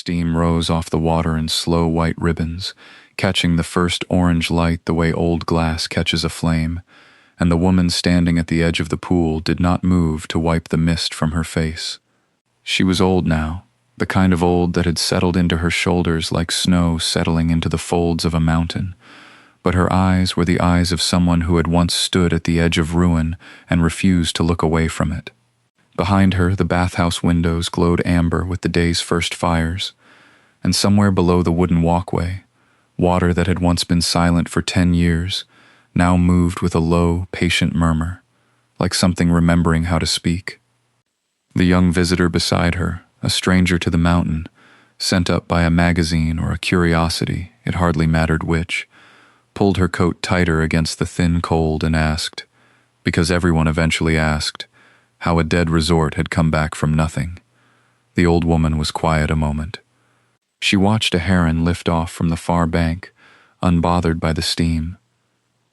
Steam rose off the water in slow white ribbons, catching the first orange light the way old glass catches a flame, and the woman standing at the edge of the pool did not move to wipe the mist from her face. She was old now, the kind of old that had settled into her shoulders like snow settling into the folds of a mountain, but her eyes were the eyes of someone who had once stood at the edge of ruin and refused to look away from it. Behind her, the bathhouse windows glowed amber with the day's first fires, and somewhere below the wooden walkway, water that had once been silent for 10 years, now moved with a low, patient murmur, like something remembering how to speak. The young visitor beside her, a stranger to the mountain, sent up by a magazine or a curiosity, it hardly mattered which, pulled her coat tighter against the thin cold and asked, because everyone eventually asked, how a dead resort had come back from nothing. The old woman was quiet a moment. She watched a heron lift off from the far bank, unbothered by the steam.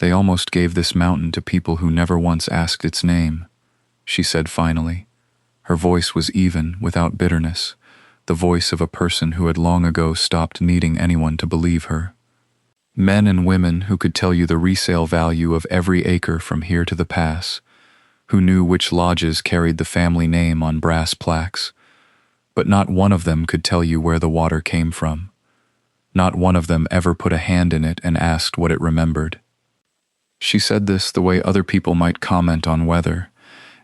They almost gave this mountain to people who never once asked its name, she said finally. Her voice was even, without bitterness, the voice of a person who had long ago stopped needing anyone to believe her. Men and women who could tell you the resale value of every acre from here to the pass, who knew which lodges carried the family name on brass plaques, but not one of them could tell you where the water came from. Not one of them ever put a hand in it and asked what it remembered. She said this the way other people might comment on weather,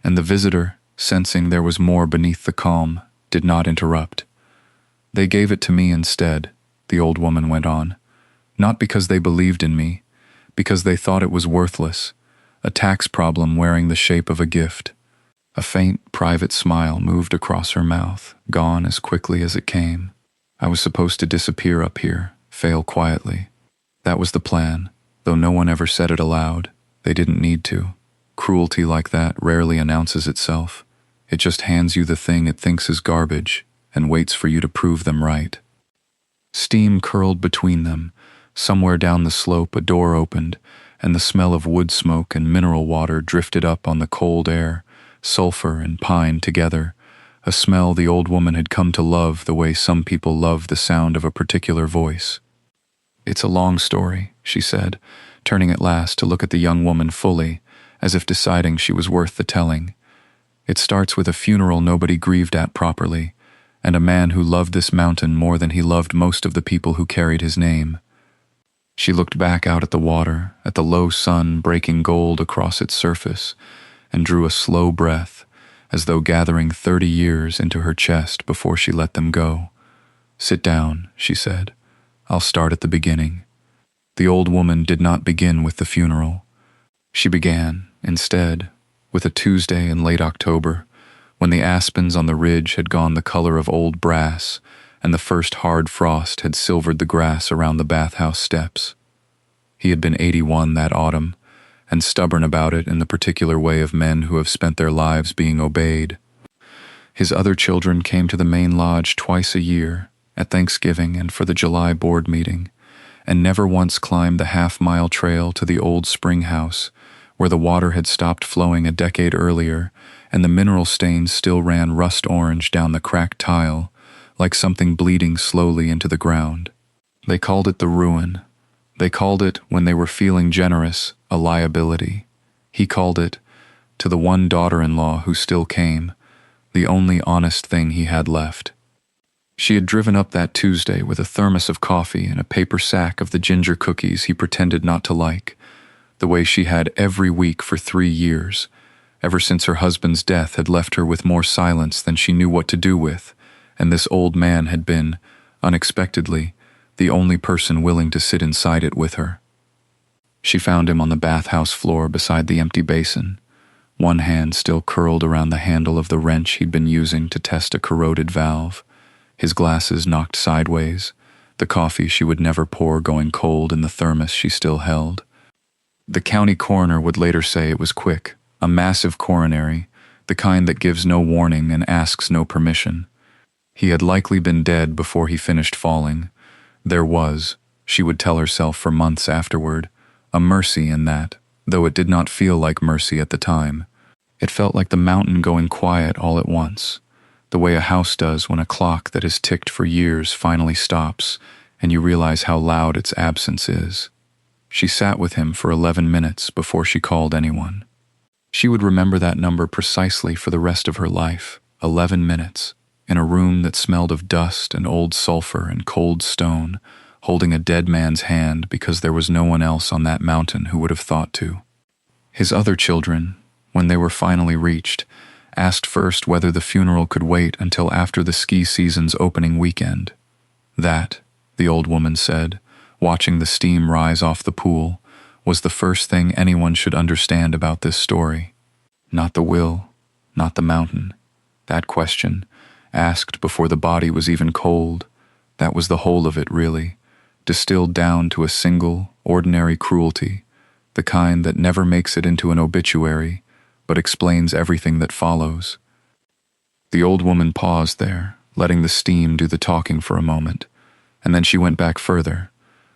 and the visitor, sensing there was more beneath the calm, did not interrupt. They gave it to me instead, the old woman went on, not because they believed in me, because they thought it was worthless, a tax problem wearing the shape of a gift. A faint, private smile moved across her mouth, gone as quickly as it came. I was supposed to disappear up here, fail quietly. That was the plan, though no one ever said it aloud. They didn't need to. Cruelty like that rarely announces itself. It just hands you the thing it thinks is garbage and waits for you to prove them right. Steam curled between them. Somewhere down the slope a door opened, and the smell of wood smoke and mineral water drifted up on the cold air, sulfur and pine together, a smell the old woman had come to love the way some people love the sound of a particular voice. It's a long story, she said, turning at last to look at the young woman fully, as if deciding she was worth the telling. It starts with a funeral nobody grieved at properly, and a man who loved this mountain more than he loved most of the people who carried his name. She looked back out at the water, at the low sun breaking gold across its surface, and drew a slow breath, as though gathering 30 years into her chest before she let them go. Sit down, she said. I'll start at the beginning. The old woman did not begin with the funeral. She began, instead, with a Tuesday in late October, when the aspens on the ridge had gone the color of old brass, and the first hard frost had silvered the grass around the bathhouse steps. He had been 81 that autumn, and stubborn about it in the particular way of men who have spent their lives being obeyed. His other children came to the main lodge twice a year, at Thanksgiving and for the July board meeting, and never once climbed the half-mile trail to the old spring house, where the water had stopped flowing a decade earlier, and the mineral stains still ran rust-orange down the cracked tile, like something bleeding slowly into the ground. They called it the ruin. They called it, when they were feeling generous, a liability. He called it, to the one daughter-in-law who still came, the only honest thing he had left. She had driven up that Tuesday with a thermos of coffee and a paper sack of the ginger cookies he pretended not to like, the way she had every week for 3 years, ever since her husband's death had left her with more silence than she knew what to do with, and this old man had been, unexpectedly, the only person willing to sit inside it with her. She found him on the bathhouse floor beside the empty basin, one hand still curled around the handle of the wrench he'd been using to test a corroded valve, his glasses knocked sideways, the coffee she would never pour going cold in the thermos she still held. The county coroner would later say it was quick, a massive coronary, the kind that gives no warning and asks no permission. He had likely been dead before he finished falling. There was, she would tell herself for months afterward, a mercy in that, though it did not feel like mercy at the time. It felt like the mountain going quiet all at once, the way a house does when a clock that has ticked for years finally stops, and you realize how loud its absence is. She sat with him for 11 minutes before she called anyone. She would remember that number precisely for the rest of her life, 11 minutes, in a room that smelled of dust and old sulfur and cold stone, holding a dead man's hand because there was no one else on that mountain who would have thought to. His other children, when they were finally reached, asked first whether the funeral could wait until after the ski season's opening weekend. That, the old woman said, watching the steam rise off the pool, was the first thing anyone should understand about this story. Not the will, not the mountain. That question, asked before the body was even cold, that was the whole of it, really, distilled down to a single, ordinary cruelty, the kind that never makes it into an obituary, but explains everything that follows. The old woman paused there, letting the steam do the talking for a moment, and then she went back further,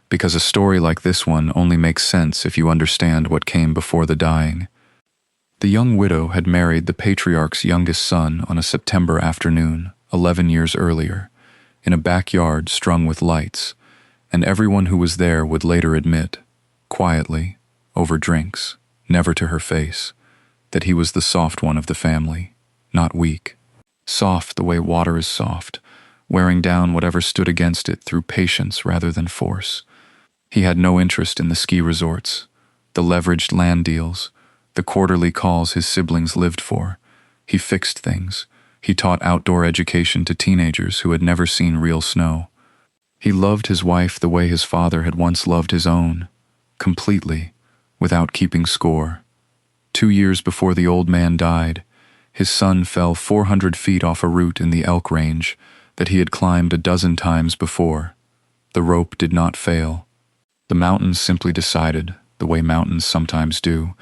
because a story like this one only makes sense if you understand what came before the dying. The young widow had married the patriarch's youngest son on a September afternoon, 11 years earlier, in a backyard strung with lights, and everyone who was there would later admit, quietly, over drinks, never to her face, that he was the soft one of the family, not weak. Soft the way water is soft, wearing down whatever stood against it through patience rather than force. He had no interest in the ski resorts, the leveraged land deals, the quarterly calls his siblings lived for. He fixed things. He taught outdoor education to teenagers who had never seen real snow. He loved his wife the way his father had once loved his own, completely, without keeping score. 2 years before the old man died, his son fell 400 feet off a route in the elk range that he had climbed a dozen times before. The rope did not fail. The mountains simply decided, the way mountains sometimes do,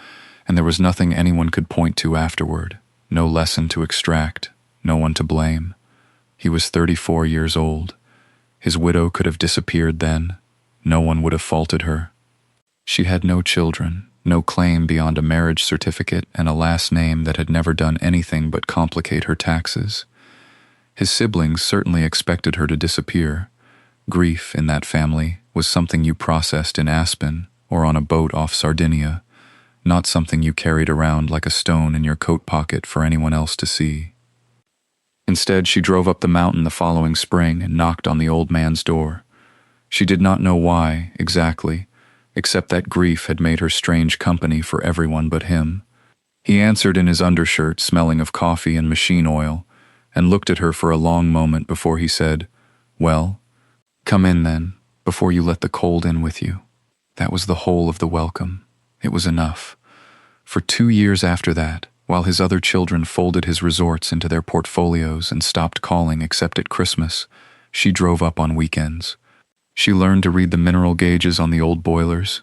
and there was nothing anyone could point to afterward, no lesson to extract, no one to blame. He was 34 years old. His widow could have disappeared then. No one would have faulted her. She had no children, no claim beyond a marriage certificate and a last name that had never done anything but complicate her taxes. His siblings certainly expected her to disappear. Grief in that family was something you processed in Aspen or on a boat off Sardinia, not something you carried around like a stone in your coat pocket for anyone else to see. Instead, she drove up the mountain the following spring and knocked on the old man's door. She did not know why, exactly, except that grief had made her strange company for everyone but him. He answered in his undershirt, smelling of coffee and machine oil, and looked at her for a long moment before he said, "Well, come in then, before you let the cold in with you." That was the whole of the welcome. It was enough. For 2 years after that, while his other children folded his resorts into their portfolios and stopped calling except at Christmas, she drove up on weekends. She learned to read the mineral gauges on the old boilers.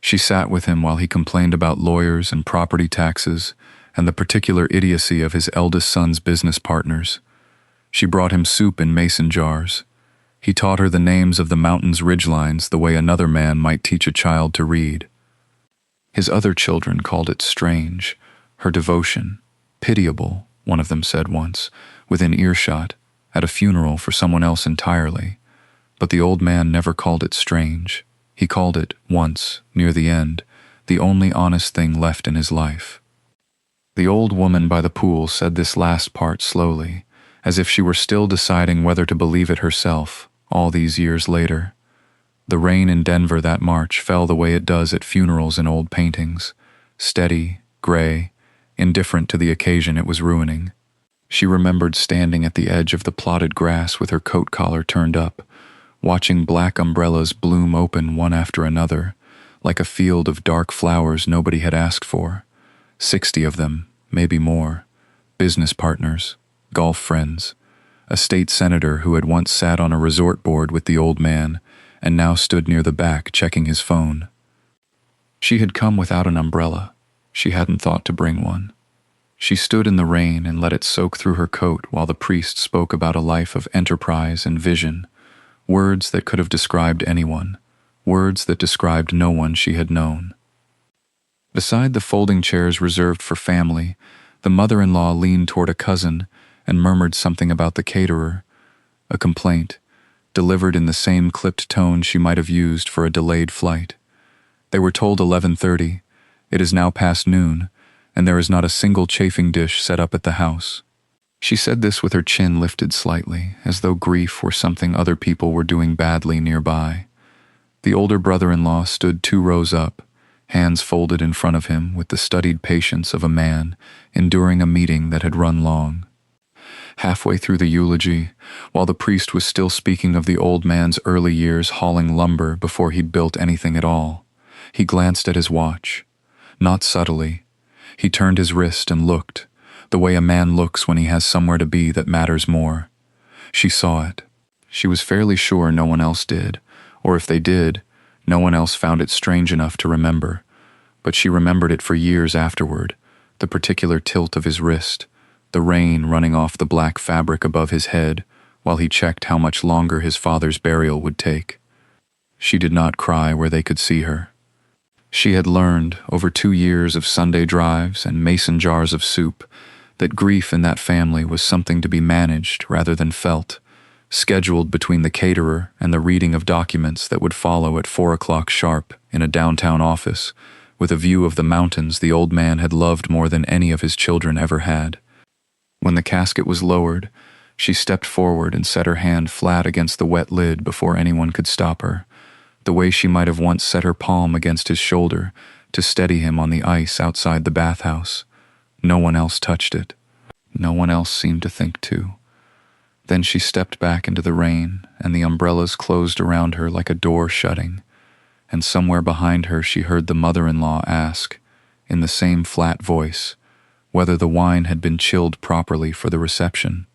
She sat with him while he complained about lawyers and property taxes and the particular idiocy of his eldest son's business partners. She brought him soup in mason jars. He taught her the names of the mountain's ridgelines the way another man might teach a child to read. His other children called it strange, her devotion, pitiable, one of them said once, within earshot, at a funeral for someone else entirely. But the old man never called it strange. He called it, once, near the end, the only honest thing left in his life. The old woman by the pool said this last part slowly, as if she were still deciding whether to believe it herself, all these years later. The rain in Denver that March fell the way it does at funerals in old paintings, steady, gray, indifferent to the occasion it was ruining. She remembered standing at the edge of the plotted grass with her coat collar turned up, watching black umbrellas bloom open one after another, like a field of dark flowers nobody had asked for. 60 of them, maybe more. Business partners, golf friends, a state senator who had once sat on a resort board with the old man and now stood near the back checking his phone. She had come without an umbrella. She hadn't thought to bring one. She stood in the rain and let it soak through her coat while the priest spoke about a life of enterprise and vision, words that could have described anyone, words that described no one she had known. Beside the folding chairs reserved for family, the mother-in-law leaned toward a cousin and murmured something about the caterer, a complaint, delivered in the same clipped tone she might have used for a delayed flight. They were told 11:30. It is now past noon, and there is not a single chafing dish set up at the house. She said this with her chin lifted slightly, as though grief were something other people were doing badly nearby. The older brother-in-law stood 2 rows up, hands folded in front of him with the studied patience of a man enduring a meeting that had run long. Halfway through the eulogy, while the priest was still speaking of the old man's early years hauling lumber before he'd built anything at all, he glanced at his watch. Not subtly. He turned his wrist and looked, the way a man looks when he has somewhere to be that matters more. She saw it. She was fairly sure no one else did, or if they did, no one else found it strange enough to remember. But she remembered it for years afterward, the particular tilt of his wrist, the rain running off the black fabric above his head while he checked how much longer his father's burial would take. She did not cry where they could see her. She had learned, over 2 years of Sunday drives and mason jars of soup, that grief in that family was something to be managed rather than felt, scheduled between the caterer and the reading of documents that would follow at 4 o'clock sharp in a downtown office, with a view of the mountains the old man had loved more than any of his children ever had. When the casket was lowered, she stepped forward and set her hand flat against the wet lid before anyone could stop her, the way she might have once set her palm against his shoulder to steady him on the ice outside the bathhouse. No one else touched it. No one else seemed to think to. Then she stepped back into the rain, and the umbrellas closed around her like a door shutting, and somewhere behind her she heard the mother-in-law ask, in the same flat voice, whether the wine had been chilled properly for the reception.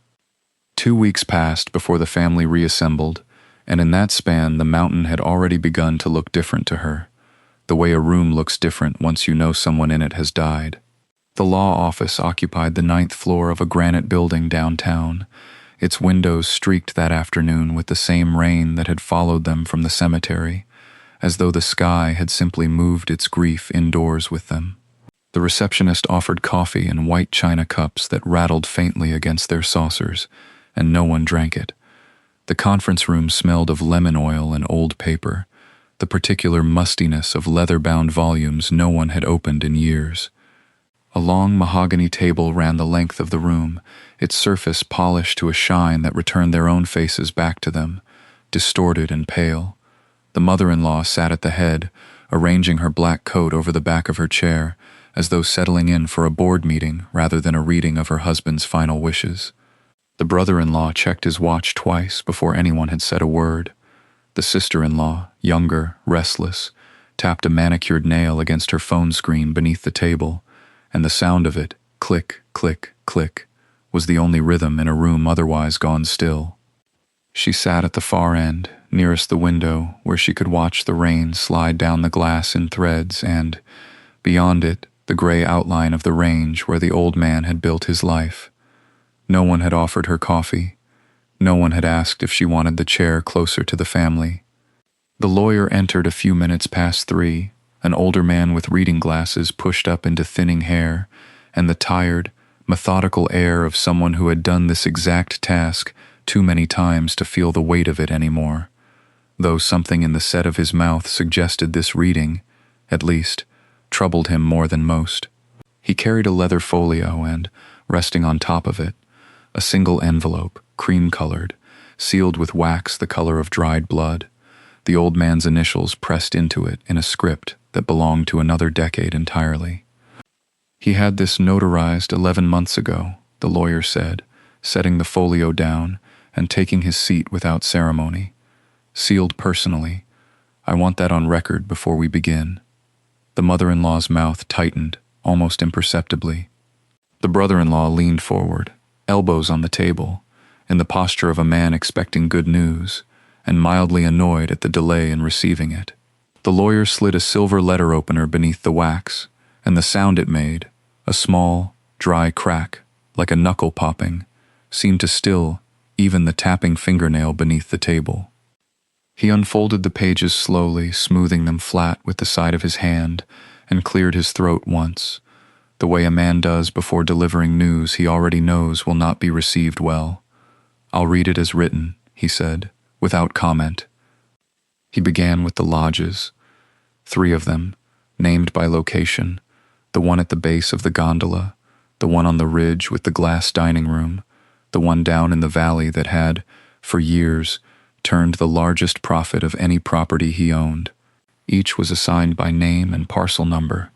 2 weeks passed before the family reassembled, and in that span the mountain had already begun to look different to her, the way a room looks different once you know someone in it has died. The law office occupied the 9th floor of a granite building downtown, its windows streaked that afternoon with the same rain that had followed them from the cemetery, as though the sky had simply moved its grief indoors with them. The receptionist offered coffee in white china cups that rattled faintly against their saucers, and no one drank it. The conference room smelled of lemon oil and old paper, the particular mustiness of leather-bound volumes no one had opened in years. A long mahogany table ran the length of the room, its surface polished to a shine that returned their own faces back to them, distorted and pale. The mother-in-law sat at the head, arranging her black coat over the back of her chair, as though settling in for a board meeting rather than a reading of her husband's final wishes. The brother-in-law checked his watch twice before anyone had said a word. The sister-in-law, younger, restless, tapped a manicured nail against her phone screen beneath the table, and the sound of it, click, click, click, was the only rhythm in a room otherwise gone still. She sat at the far end, nearest the window, where she could watch the rain slide down the glass in threads and, beyond it, the gray outline of the range where the old man had built his life. No one had offered her coffee. No one had asked if she wanted the chair closer to the family. The lawyer entered a few minutes past 3, an older man with reading glasses pushed up into thinning hair, and the tired, methodical air of someone who had done this exact task too many times to feel the weight of it anymore, though something in the set of his mouth suggested this reading, at least, troubled him more than most. He carried a leather folio and, resting on top of it, a single envelope, cream-colored, sealed with wax the color of dried blood, the old man's initials pressed into it in a script that belonged to another decade entirely. He had this notarized 11 months ago, the lawyer said, setting the folio down and taking his seat without ceremony. Sealed personally. I want that on record before we begin. The mother-in-law's mouth tightened, almost imperceptibly. The brother-in-law leaned forward, elbows on the table, in the posture of a man expecting good news, and mildly annoyed at the delay in receiving it. The lawyer slid a silver letter opener beneath the wax, and the sound it made, a small, dry crack, like a knuckle popping, seemed to still even the tapping fingernail beneath the table. He unfolded the pages slowly, smoothing them flat with the side of his hand, and cleared his throat once. the way a man does before delivering news he already knows will not be received well. "I'll read it as written," he said, without comment. He began with the lodges, 3 of them, named by location, the one at the base of the gondola, the one on the ridge with the glass dining room, the one down in the valley that had, for years, turned the largest profit of any property he owned. Each was assigned by name and parcel number,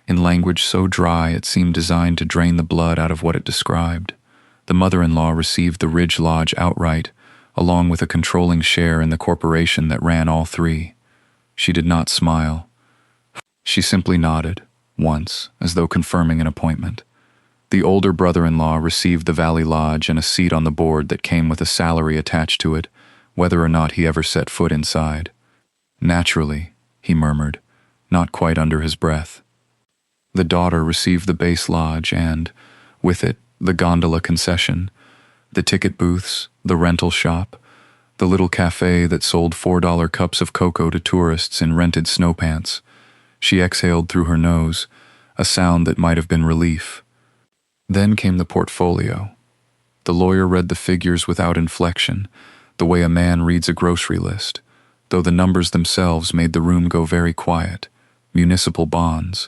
in language so dry it seemed designed to drain the blood out of what it described. The mother-in-law received the Ridge Lodge outright, along with a controlling share in the corporation that ran all 3. She did not smile. She simply nodded, once, as though confirming an appointment. The older brother-in-law received the Valley Lodge and a seat on the board that came with a salary attached to it, whether or not he ever set foot inside. "Naturally," he murmured, not quite under his breath. The daughter received the base lodge and, with it, the gondola concession, the ticket booths, the rental shop, the little cafe that sold $4 cups of cocoa to tourists in rented snow pants. She exhaled through her nose, a sound that might have been relief. Then came the portfolio. The lawyer read the figures without inflection, the way a man reads a grocery list, though the numbers themselves made the room go very quiet. Municipal bonds,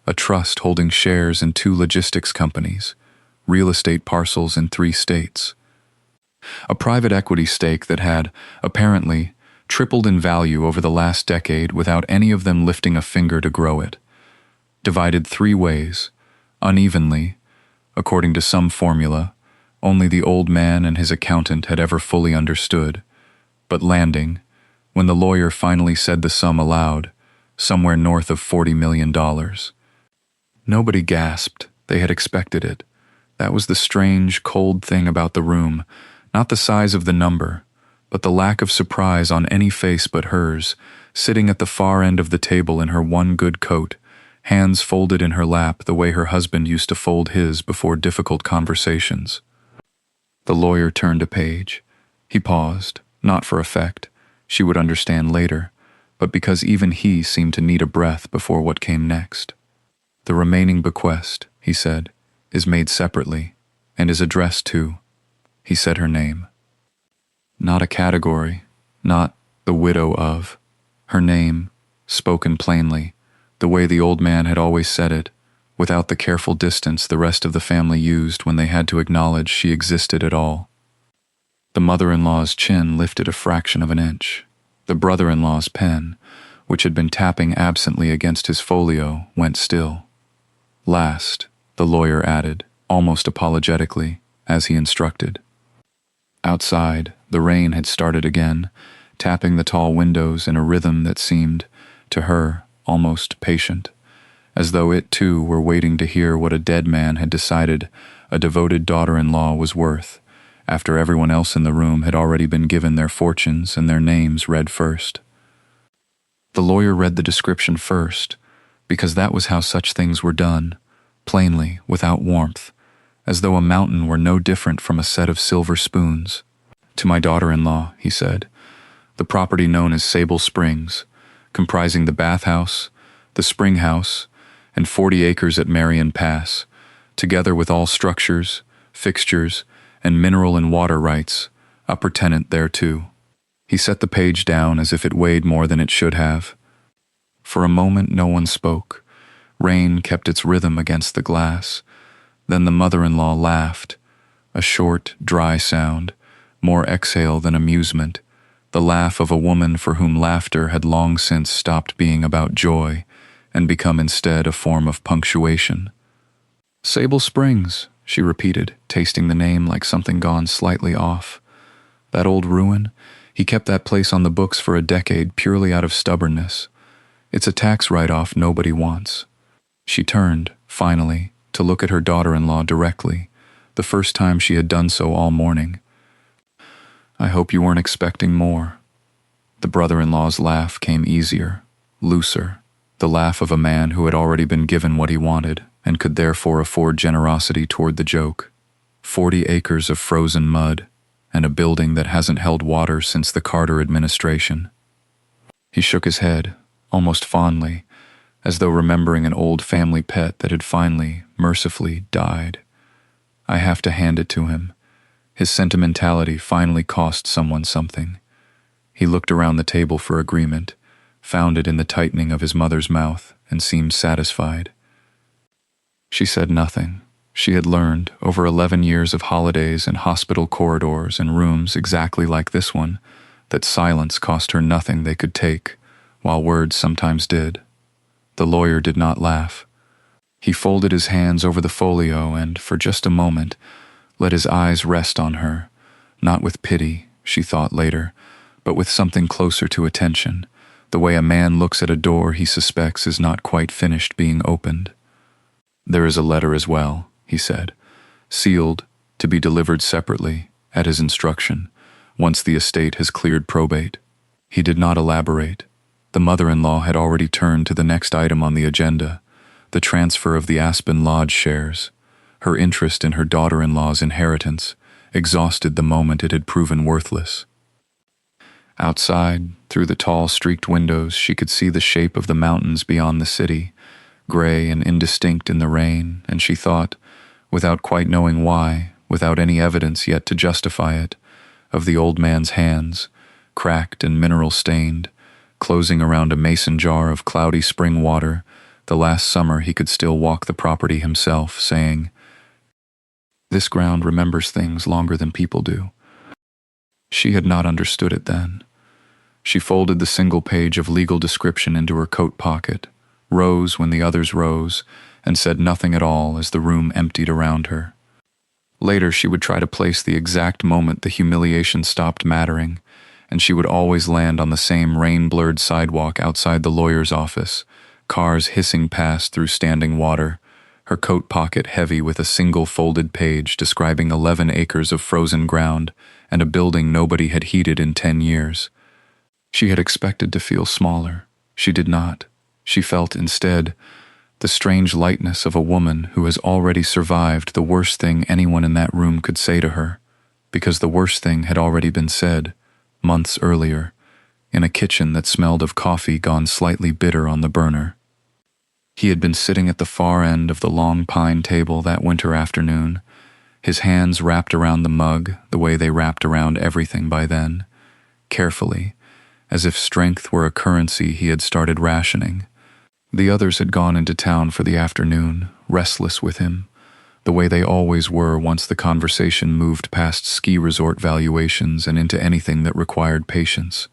a trust holding shares in 2 logistics companies, real estate parcels in 3 states. A private equity stake that had, apparently, tripled in value over the last decade without any of them lifting a finger to grow it. Divided 3 ways, unevenly, according to some formula only the old man and his accountant had ever fully understood, but landing, when the lawyer finally said the sum aloud, somewhere north of $40 million. Nobody gasped. They had expected it. That was the strange, cold thing about the room, not the size of the number, but the lack of surprise on any face but hers, sitting at the far end of the table in her one good coat, hands folded in her lap the way her husband used to fold his before difficult conversations. The lawyer turned a page. He paused, not for effect, she would understand later, but because even he seemed to need a breath before what came next. "The remaining bequest," he said, "is made separately, and is addressed to," he said her name. Not a category, not "the widow of." Her name, spoken plainly, the way the old man had always said it, without the careful distance the rest of the family used when they had to acknowledge she existed at all. The mother-in-law's chin lifted a fraction of an inch. The brother-in-law's pen, which had been tapping absently against his folio, went still. "Last," the lawyer added, almost apologetically, as he instructed. Outside, the rain had started again, tapping the tall windows in a rhythm that seemed, to her, almost patient, as though it too were waiting to hear what a dead man had decided a devoted daughter-in-law was worth, after everyone else in the room had already been given their fortunes and their names read first. The lawyer read the description first, because that was how such things were done, plainly, without warmth, as though a mountain were no different from a set of silver spoons. "To my daughter-in-law," he said, "the property known as Sable Springs, comprising the bathhouse, the spring house, and 40 acres at Marion Pass, together with all structures, fixtures, and mineral and water rights, upper tenant thereto." He set the page down as if it weighed more than it should have. For a moment no one spoke. Rain kept its rhythm against the glass. Then the mother-in-law laughed, a short, dry sound, more exhale than amusement, the laugh of a woman for whom laughter had long since stopped being about joy and become instead a form of punctuation. "Sable Springs," she repeated, tasting the name like something gone slightly off. "That old ruin? He kept that place on the books for a decade purely out of stubbornness. It's a tax write-off nobody wants." She turned, finally, to look at her daughter-in-law directly, the first time she had done so all morning. "I hope you weren't expecting more." The brother-in-law's laugh came easier, looser, the laugh of a man who had already been given what he wanted and could therefore afford generosity toward the joke. 40 acres of frozen mud, and a building that hasn't held water since the Carter administration. He shook his head, almost fondly, as though remembering an old family pet that had finally, mercifully, died. I have to hand it to him. His sentimentality finally cost someone something. He looked around the table for agreement, found it in the tightening of his mother's mouth, and seemed satisfied. She said nothing. She had learned, over 11 years of holidays and hospital corridors and rooms exactly like this one, that silence cost her nothing they could take, while words sometimes did. The lawyer did not laugh. He folded his hands over the folio and, for just a moment, let his eyes rest on her, not with pity, she thought later, but with something closer to attention, the way a man looks at a door he suspects is not quite finished being opened. "There is a letter as well," he said, "sealed, to be delivered separately, at his instruction, once the estate has cleared probate." He did not elaborate. The mother-in-law had already turned to the next item on the agenda, the transfer of the Aspen Lodge shares. Her interest in her daughter-in-law's inheritance, exhausted the moment it had proven worthless. Outside, through the tall streaked windows, she could see the shape of the mountains beyond the city, gray and indistinct in the rain, and she thought, without quite knowing why, without any evidence yet to justify it, of the old man's hands, cracked and mineral-stained, closing around a mason jar of cloudy spring water. The last summer he could still walk the property himself, saying, "This ground remembers things longer than people do." She had not understood it then. She folded the single page of legal description into her coat pocket, rose when the others rose, and said nothing at all as the room emptied around her. Later she would try to place the exact moment the humiliation stopped mattering, and she would always land on the same rain-blurred sidewalk outside the lawyer's office, cars hissing past through standing water, her coat pocket heavy with a single folded page describing 11 acres of frozen ground and a building nobody had heated in 10 years. She had expected to feel smaller. She did not. She felt, instead, the strange lightness of a woman who has already survived the worst thing anyone in that room could say to her, because the worst thing had already been said, months earlier, in a kitchen that smelled of coffee gone slightly bitter on the burner. He had been sitting at the far end of the long pine table that winter afternoon, his hands wrapped around the mug the way they wrapped around everything by then, carefully, as if strength were a currency he had started rationing. The others had gone into town for the afternoon, restless with him, the way they always were once the conversation moved past ski resort valuations and into anything that required patience.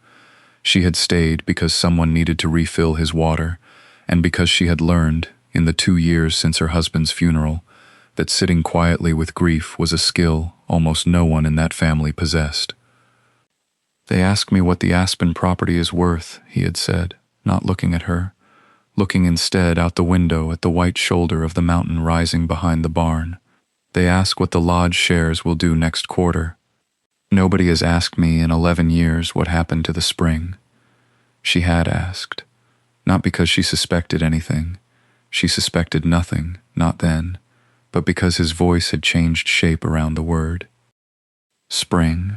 She had stayed because someone needed to refill his water, and because she had learned, in the 2 years since her husband's funeral, that sitting quietly with grief was a skill almost no one in that family possessed. "They ask me what the Aspen property is worth," he had said, not looking at her, looking instead out the window at the white shoulder of the mountain rising behind the barn. "They ask what the lodge shares will do next quarter. Nobody has asked me in 11 years what happened to the spring." She had asked, not because she suspected anything. She suspected nothing, not then, but because his voice had changed shape around the word. Spring.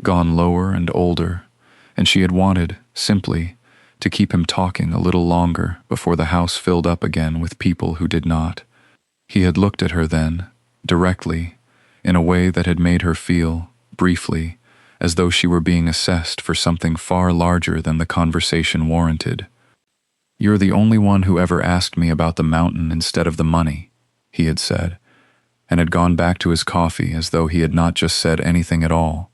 Gone lower and older, and she had wanted, simply, to keep him talking a little longer before the house filled up again with people who did not. He had looked at her then, directly, in a way that had made her feel, briefly, as though she were being assessed for something far larger than the conversation warranted. "You're the only one who ever asked me about the mountain instead of the money," he had said, and had gone back to his coffee as though he had not just said anything at all.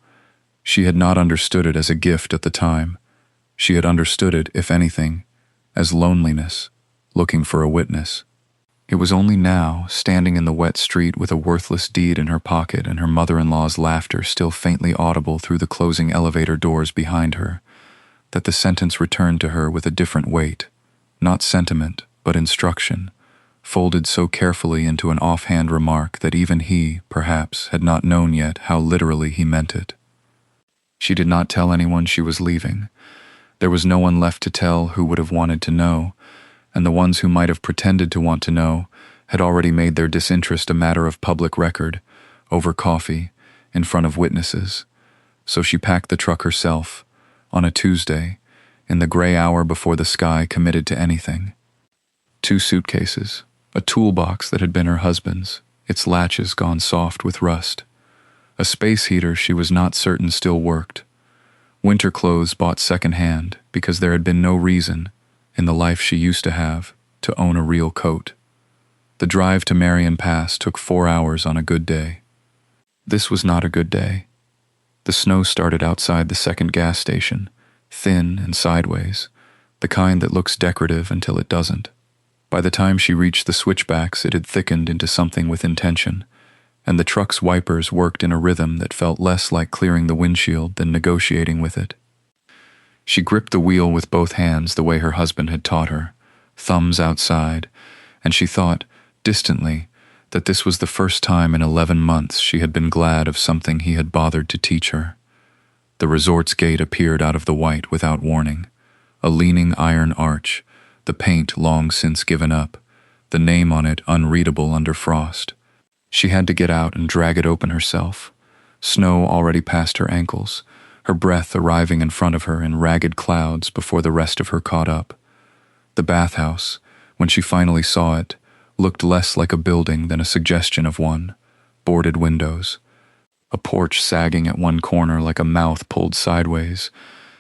She had not understood it as a gift at the time. She had understood it, if anything, as loneliness, looking for a witness. It was only now, standing in the wet street with a worthless deed in her pocket and her mother-in-law's laughter still faintly audible through the closing elevator doors behind her, that the sentence returned to her with a different weight, not sentiment, but instruction, folded so carefully into an offhand remark that even he, perhaps, had not known yet how literally he meant it. She did not tell anyone she was leaving. There was no one left to tell who would have wanted to know, and the ones who might have pretended to want to know had already made their disinterest a matter of public record, over coffee, in front of witnesses. So she packed the truck herself, on a Tuesday, in the gray hour before the sky committed to anything. 2 suitcases, a toolbox that had been her husband's, its latches gone soft with rust, a space heater she was not certain still worked, winter clothes bought second-hand because there had been no reason, in the life she used to have, to own a real coat. The drive to Marion Pass took 4 hours on a good day. This was not a good day. The snow started outside the second gas station, thin and sideways, the kind that looks decorative until it doesn't. By the time she reached the switchbacks, it had thickened into something with intention, and the truck's wipers worked in a rhythm that felt less like clearing the windshield than negotiating with it. She gripped the wheel with both hands the way her husband had taught her, thumbs outside, and she thought, distantly, that this was the first time in 11 months she had been glad of something he had bothered to teach her. The resort's gate appeared out of the white without warning, a leaning iron arch, the paint long since given up, the name on it unreadable under frost. She had to get out and drag it open herself, snow already past her ankles, her breath arriving in front of her in ragged clouds before the rest of her caught up. The bathhouse, when she finally saw it, looked less like a building than a suggestion of one, boarded windows, a porch sagging at one corner like a mouth pulled sideways.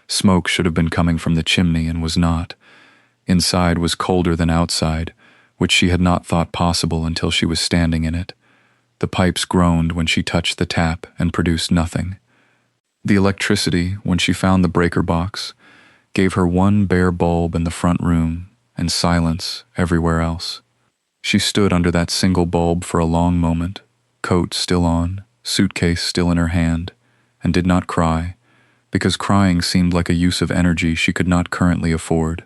Smoke should have been coming from the chimney and was not. Inside was colder than outside, which she had not thought possible until she was standing in it. The pipes groaned when she touched the tap and produced nothing. The electricity, when she found the breaker box, gave her one bare bulb in the front room and silence everywhere else. She stood under that single bulb for a long moment, coat still on, suitcase still in her hand, and did not cry, because crying seemed like a use of energy she could not currently afford.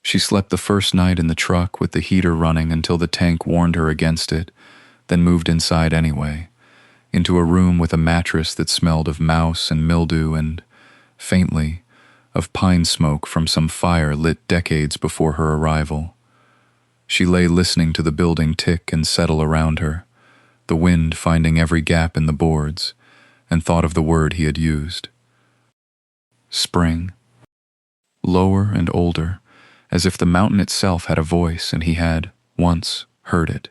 She slept the first night in the truck with the heater running until the tank warned her against it, then moved inside anyway, into a room with a mattress that smelled of mouse and mildew and, faintly, of pine smoke from some fire lit decades before her arrival. She lay listening to the building tick and settle around her, the wind finding every gap in the boards, and thought of the word he had used. Spring. Lower and older, as if the mountain itself had a voice and he had, once, heard it.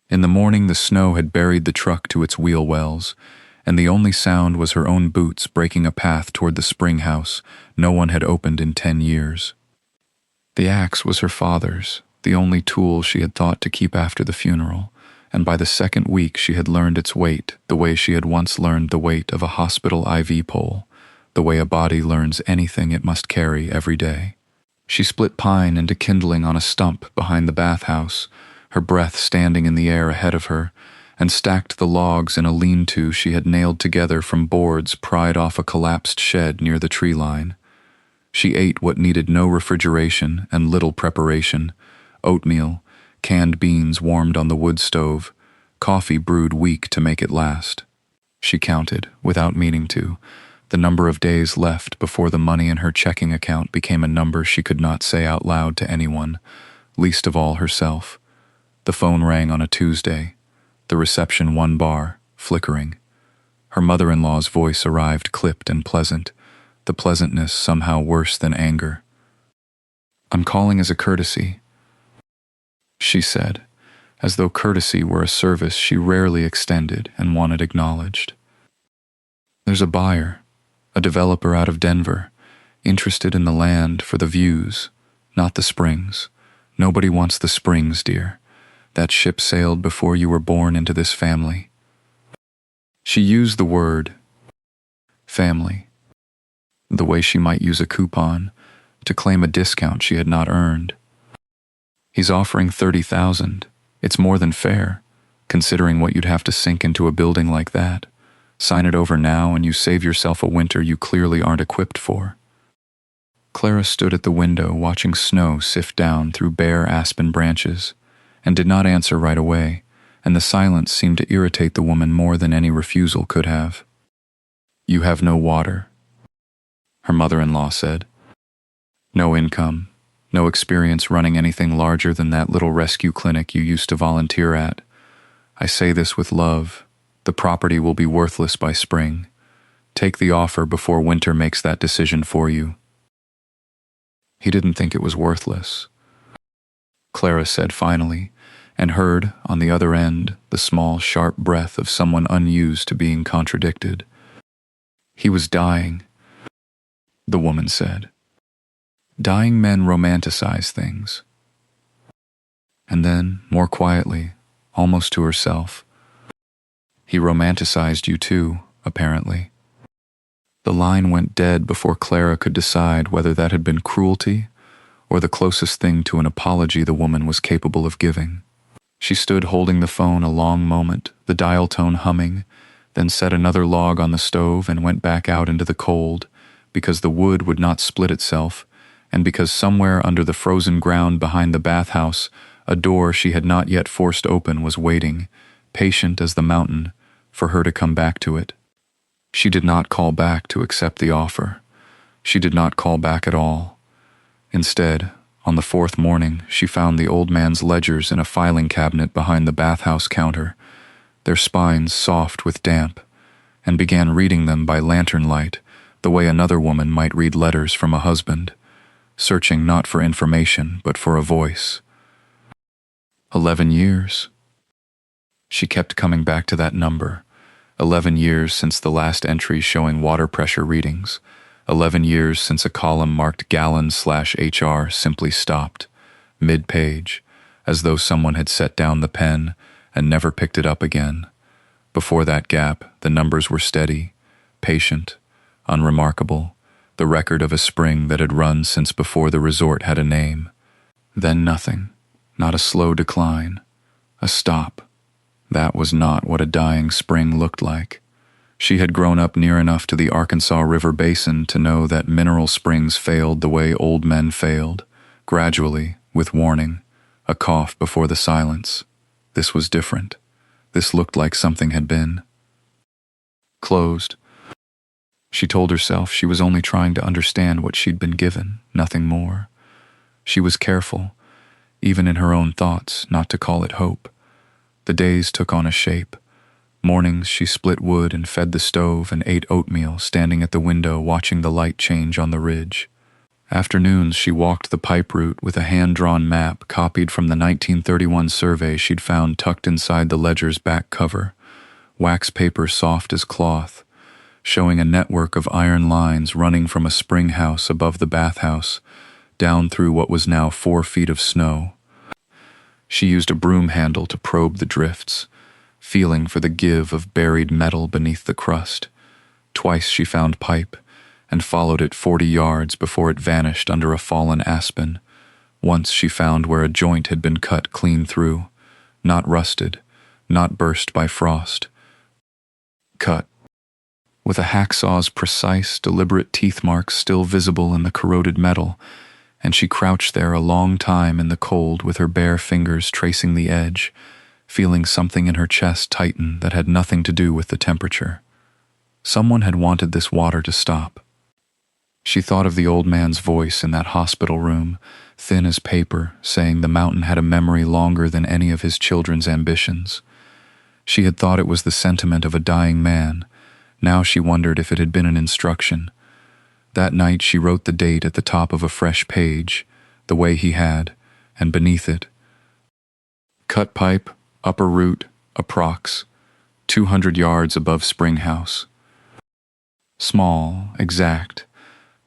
In the morning the snow had buried the truck to its wheel wells, and the only sound was her own boots breaking a path toward the spring house no one had opened in 10 years. The axe was her father's, the only tool she had thought to keep after the funeral, and by the second week she had learned its weight the way she had once learned the weight of a hospital IV pole, the way a body learns anything it must carry every day. She split pine into kindling on a stump behind the bathhouse, her breath standing in the air ahead of her, and stacked the logs in a lean-to she had nailed together from boards pried off a collapsed shed near the tree line. She ate what needed no refrigeration and little preparation, oatmeal, canned beans warmed on the wood stove, coffee brewed weak to make it last. She counted, without meaning to, the number of days left before the money in her checking account became a number she could not say out loud to anyone, least of all herself. The phone rang on a Tuesday, the reception 1 bar, flickering. Her mother-in-law's voice arrived clipped and pleasant, the pleasantness somehow worse than anger. "I'm calling as a courtesy," she said, as though courtesy were a service she rarely extended and wanted acknowledged. "There's a buyer, a developer out of Denver, interested in the land for the views, not the springs. Nobody wants the springs, dear. That ship sailed before you were born into this family." She used the word family, the way she might use a coupon to claim a discount she had not earned. "He's offering $30,000. It's more than fair, considering what you'd have to sink into a building like that. Sign it over now and you save yourself a winter you clearly aren't equipped for." Clara stood at the window watching snow sift down through bare aspen branches, and did not answer right away, and the silence seemed to irritate the woman more than any refusal could have. "You have no water," her mother-in-law said. "No income, no experience running anything larger than that little rescue clinic you used to volunteer at. I say this with love. The property will be worthless by spring. Take the offer before winter makes that decision for you." He didn't think it was worthless. Clara said finally, and heard, on the other end, the small, sharp breath of someone unused to being contradicted. He was dying, the woman said. Dying men romanticize things. And then, more quietly, almost to herself, he romanticized you too, apparently. The line went dead before Clara could decide whether that had been cruelty or the closest thing to an apology the woman was capable of giving. She stood holding the phone a long moment, the dial tone humming, then set another log on the stove and went back out into the cold, because the wood would not split itself, and because somewhere under the frozen ground behind the bathhouse, a door she had not yet forced open was waiting, patient as the mountain, for her to come back to it. She did not call back to accept the offer. She did not call back at all. Instead, on the fourth morning, she found the old man's ledgers in a filing cabinet behind the bathhouse counter, their spines soft with damp, and began reading them by lantern light, the way another woman might read letters from a husband, searching not for information but for a voice. 11 years. She kept coming back to that number. 11 years since the last entry showing water pressure readings. 11 years since a column marked gallon/HR simply stopped, mid-page, as though someone had set down the pen and never picked it up again. Before that gap, the numbers were steady, patient, unremarkable, the record of a spring that had run since before the resort had a name. Then nothing, not a slow decline, a stop. That was not what a dying spring looked like. She had grown up near enough to the Arkansas River basin to know that mineral springs failed the way old men failed, gradually, with warning, a cough before the silence. This was different. This looked like something had been closed. She told herself she was only trying to understand what she'd been given, nothing more. She was careful, even in her own thoughts, not to call it hope. The days took on a shape. Mornings she split wood and fed the stove and ate oatmeal, standing at the window watching the light change on the ridge. Afternoons she walked the pipe route with a hand-drawn map copied from the 1931 survey she'd found tucked inside the ledger's back cover, wax paper soft as cloth, showing a network of iron lines running from a spring house above the bathhouse, down through what was now 4 feet of snow. She used a broom handle to probe the drifts, feeling for the give of buried metal beneath the crust. Twice she found pipe, and followed it 40 yards before it vanished under a fallen aspen. Once she found where a joint had been cut clean through, not rusted, not burst by frost. Cut, with a hacksaw's precise, deliberate teeth marks still visible in the corroded metal, and she crouched there a long time in the cold with her bare fingers tracing the edge, feeling something in her chest tighten that had nothing to do with the temperature. Someone had wanted this water to stop. She thought of the old man's voice in that hospital room, thin as paper, saying the mountain had a memory longer than any of his children's ambitions. She had thought it was the sentiment of a dying man. Now she wondered if it had been an instruction. That night she wrote the date at the top of a fresh page, the way he had, and beneath it, cut pipe, upper root, approx, 200 yards above Spring House. Small, exact,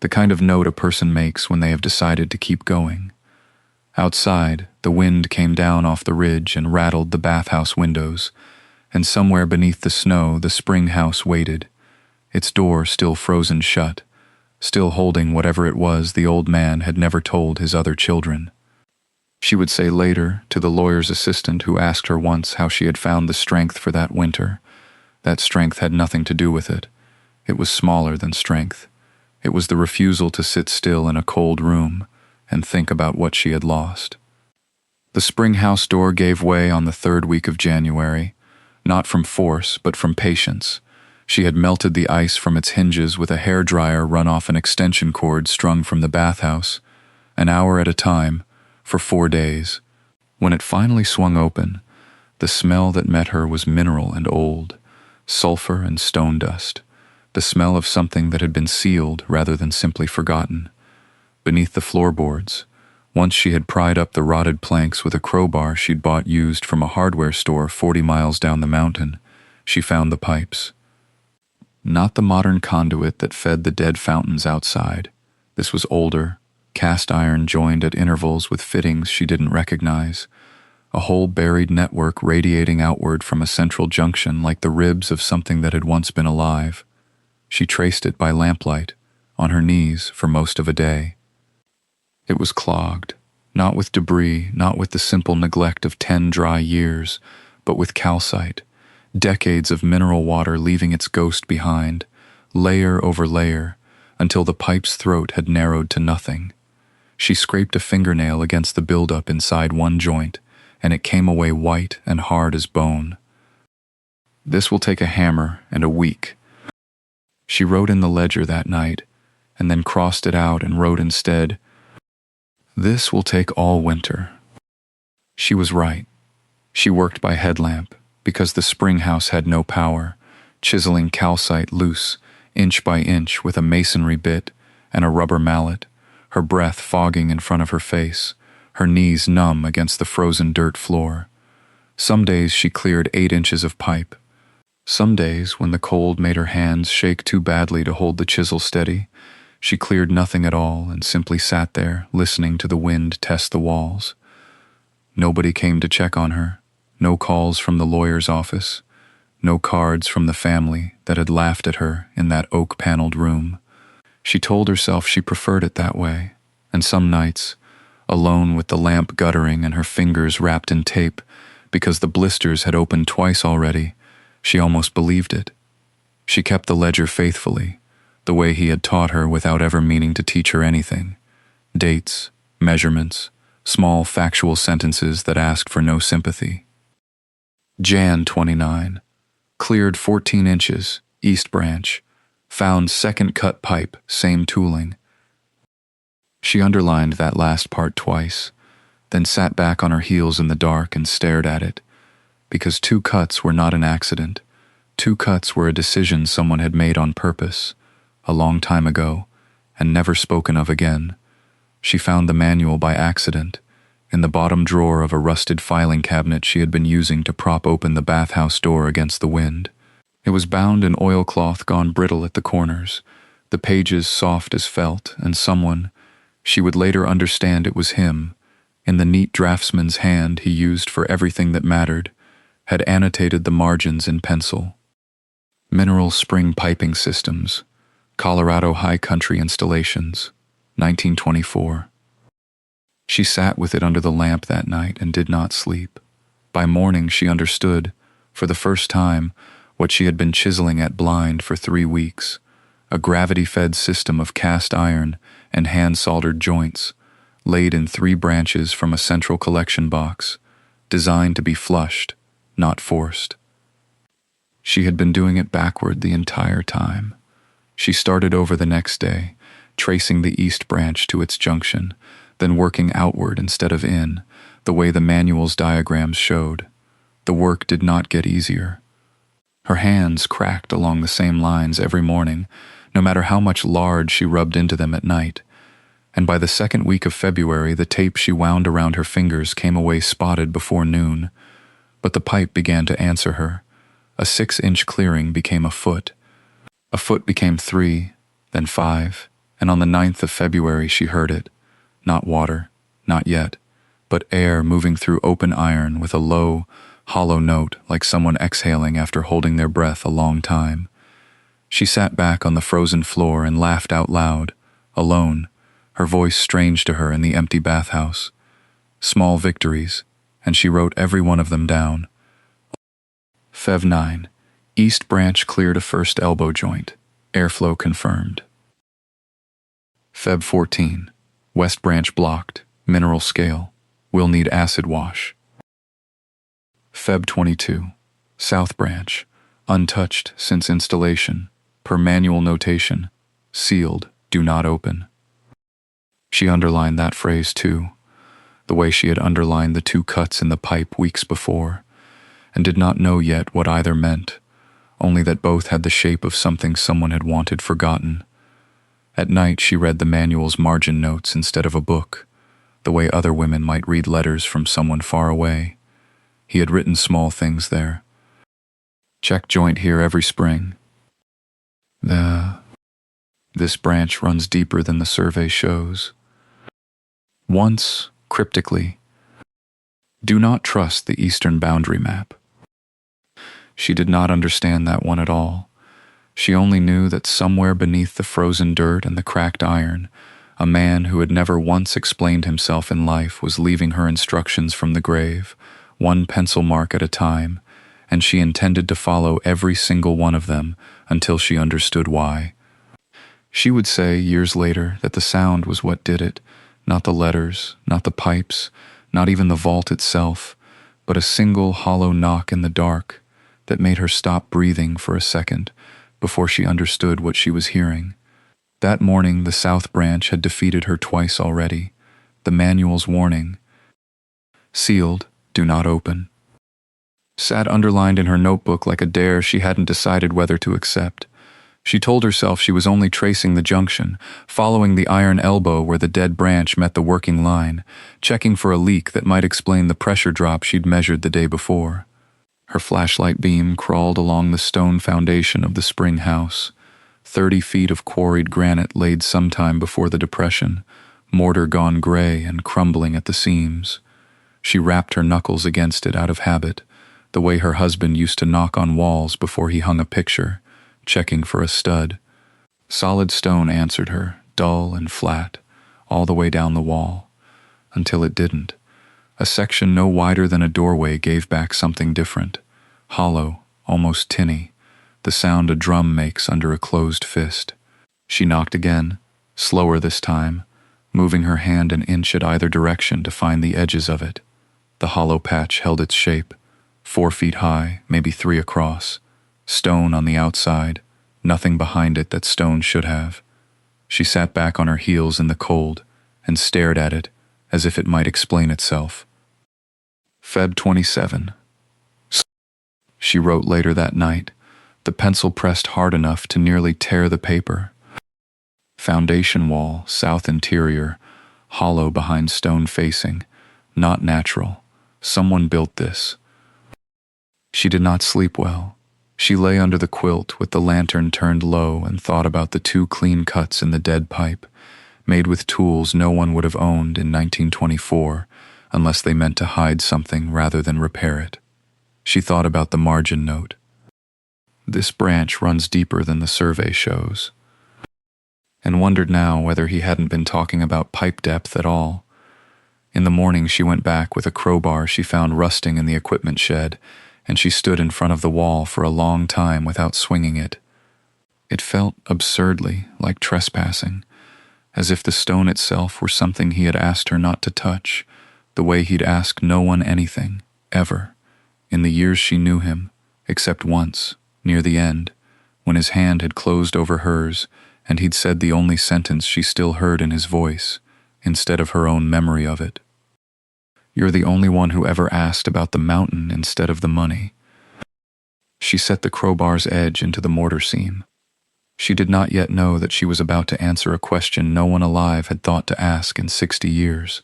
the kind of note a person makes when they have decided to keep going. Outside, the wind came down off the ridge and rattled the bathhouse windows, and somewhere beneath the snow the spring house waited, its door still frozen shut, still holding whatever it was the old man had never told his other children. She would say later to the lawyer's assistant who asked her once how she had found the strength for that winter. That strength had nothing to do with it. It was smaller than strength. It was the refusal to sit still in a cold room and think about what she had lost. The spring house door gave way on the 3rd week of January, not from force but from patience. She had melted the ice from its hinges with a hairdryer run off an extension cord strung from the bathhouse, an hour at a time, for 4 days. When it finally swung open, the smell that met her was mineral and old, sulfur and stone dust, the smell of something that had been sealed rather than simply forgotten. Beneath the floorboards, Once she had pried up the rotted planks with a crowbar she'd bought used from a hardware store 40 miles down the mountain. She found the pipes. Not the modern conduit that fed the dead fountains outside. This was older, cast iron joined at intervals with fittings she didn't recognize. A whole buried network radiating outward from a central junction like the ribs of something that had once been alive. She traced it by lamplight, on her knees for most of a day. It was clogged, not with debris, not with the simple neglect of 10 dry years, but with calcite, decades of mineral water leaving its ghost behind, layer over layer, until the pipe's throat had narrowed to nothing. She scraped a fingernail against the buildup inside one joint, and it came away white and hard as bone. "This will take a hammer and a week." She wrote in the ledger that night, and then crossed it out and wrote instead, "This will take all winter." She was right. She worked by headlamp, because the spring house had no power, chiseling calcite loose, inch by inch with a masonry bit and a rubber mallet, her breath fogging in front of her face, her knees numb against the frozen dirt floor. Some days she cleared 8 inches of pipe. Some days, when the cold made her hands shake too badly to hold the chisel steady, she cleared nothing at all and simply sat there, listening to the wind test the walls. Nobody came to check on her, no calls from the lawyer's office, no cards from the family that had laughed at her in that oak-paneled room. She told herself she preferred it that way, and some nights, alone with the lamp guttering and her fingers wrapped in tape, because the blisters had opened twice already, she almost believed it. She kept the ledger faithfully, the way he had taught her without ever meaning to teach her anything. Dates, measurements, small factual sentences that asked for no sympathy. Jan 29. Cleared 14 inches, East Branch. Found second cut pipe, same tooling. She underlined that last part twice, then sat back on her heels in the dark and stared at it, because 2 cuts were not an accident. 2 cuts were a decision someone had made on purpose, a long time ago, and never spoken of again. She found the manual by accident, in the bottom drawer of a rusted filing cabinet she had been using to prop open the bathhouse door against the wind. It was bound in oilcloth gone brittle at the corners, the pages soft as felt, and someone, she would later understand it was him, in the neat draftsman's hand he used for everything that mattered, had annotated the margins in pencil. Mineral spring piping systems, Colorado High Country installations, 1924. She sat with it under the lamp that night and did not sleep. By morning she understood, for the first time, what she had been chiseling at blind for 3 weeks, a gravity-fed system of cast iron and hand-soldered joints, laid in 3 branches from a central collection box, designed to be flushed, not forced. She had been doing it backward the entire time. She started over the next day, tracing the East Branch to its junction, then working outward instead of in, the way the manual's diagrams showed. The work did not get easier. Her hands cracked along the same lines every morning, no matter how much lard she rubbed into them at night. And by the 2nd week of February, the tape she wound around her fingers came away spotted before noon. But the pipe began to answer her. A 6-inch clearing became a foot. A foot became 3, then 5, and on the 9th of February she heard it. Not water, not yet, but air moving through open iron with a low, hollow note like someone exhaling after holding their breath a long time. She sat back on the frozen floor and laughed out loud, alone, her voice strange to her in the empty bathhouse. Small victories, and she wrote every one of them down. Fev 9. East Branch cleared a first elbow joint. Airflow confirmed. Feb 14. West Branch blocked. Mineral scale. Will need acid wash. Feb 22. South Branch. Untouched since installation. Per manual notation. Sealed. Do not open. She underlined that phrase too, the way she had underlined the 2 cuts in the pipe weeks before, and did not know yet what either meant, only that both had the shape of something someone had wanted forgotten. At night she read the manual's margin notes instead of a book, the way other women might read letters from someone far away. He had written small things there. Check joint here every spring. This branch runs deeper than the survey shows. Once, cryptically, do not trust the eastern boundary map. She did not understand that one at all. She only knew that somewhere beneath the frozen dirt and the cracked iron, a man who had never once explained himself in life was leaving her instructions from the grave, one pencil mark at a time, and she intended to follow every single one of them until she understood why. She would say years later that the sound was what did it, not the letters, not the pipes, not even the vault itself, but a single hollow knock in the dark that made her stop breathing for a second before she understood what she was hearing. That morning, the South Branch had defeated her twice already. The manual's warning, sealed, do not open, sat underlined in her notebook like a dare she hadn't decided whether to accept. She told herself she was only tracing the junction, following the iron elbow where the dead branch met the working line, checking for a leak that might explain the pressure drop she'd measured the day before. Her flashlight beam crawled along the stone foundation of the spring house. 30 feet of quarried granite laid sometime before the Depression, mortar gone gray and crumbling at the seams. She rapped her knuckles against it out of habit, the way her husband used to knock on walls before he hung a picture, checking for a stud. Solid stone answered her, dull and flat, all the way down the wall, until it didn't. A section no wider than a doorway gave back something different, hollow, almost tinny, the sound a drum makes under a closed fist. She knocked again, slower this time, moving her hand an inch at either direction to find the edges of it. The hollow patch held its shape, 4 feet high, maybe 3 across. Stone on the outside, nothing behind it that stone should have. She sat back on her heels in the cold and stared at it as if it might explain itself. Feb 27. She wrote later that night, the pencil pressed hard enough to nearly tear the paper. Foundation wall, south interior, hollow behind stone facing, not natural. Someone built this. She did not sleep well. She lay under the quilt with the lantern turned low and thought about the 2 clean cuts in the dead pipe, made with tools no one would have owned in 1924 unless they meant to hide something rather than repair it. She thought about the margin note. This branch runs deeper than the survey shows, and wondered now whether he hadn't been talking about pipe depth at all. In the morning she went back with a crowbar she found rusting in the equipment shed, and she stood in front of the wall for a long time without swinging it. It felt absurdly like trespassing, as if the stone itself were something he had asked her not to touch, the way he'd asked no one anything, ever, in the years she knew him, except once, near the end, when his hand had closed over hers and he'd said the only sentence she still heard in his voice, instead of her own memory of it. You're the only one who ever asked about the mountain instead of the money. She set the crowbar's edge into the mortar seam. She did not yet know that she was about to answer a question no one alive had thought to ask in 60 years.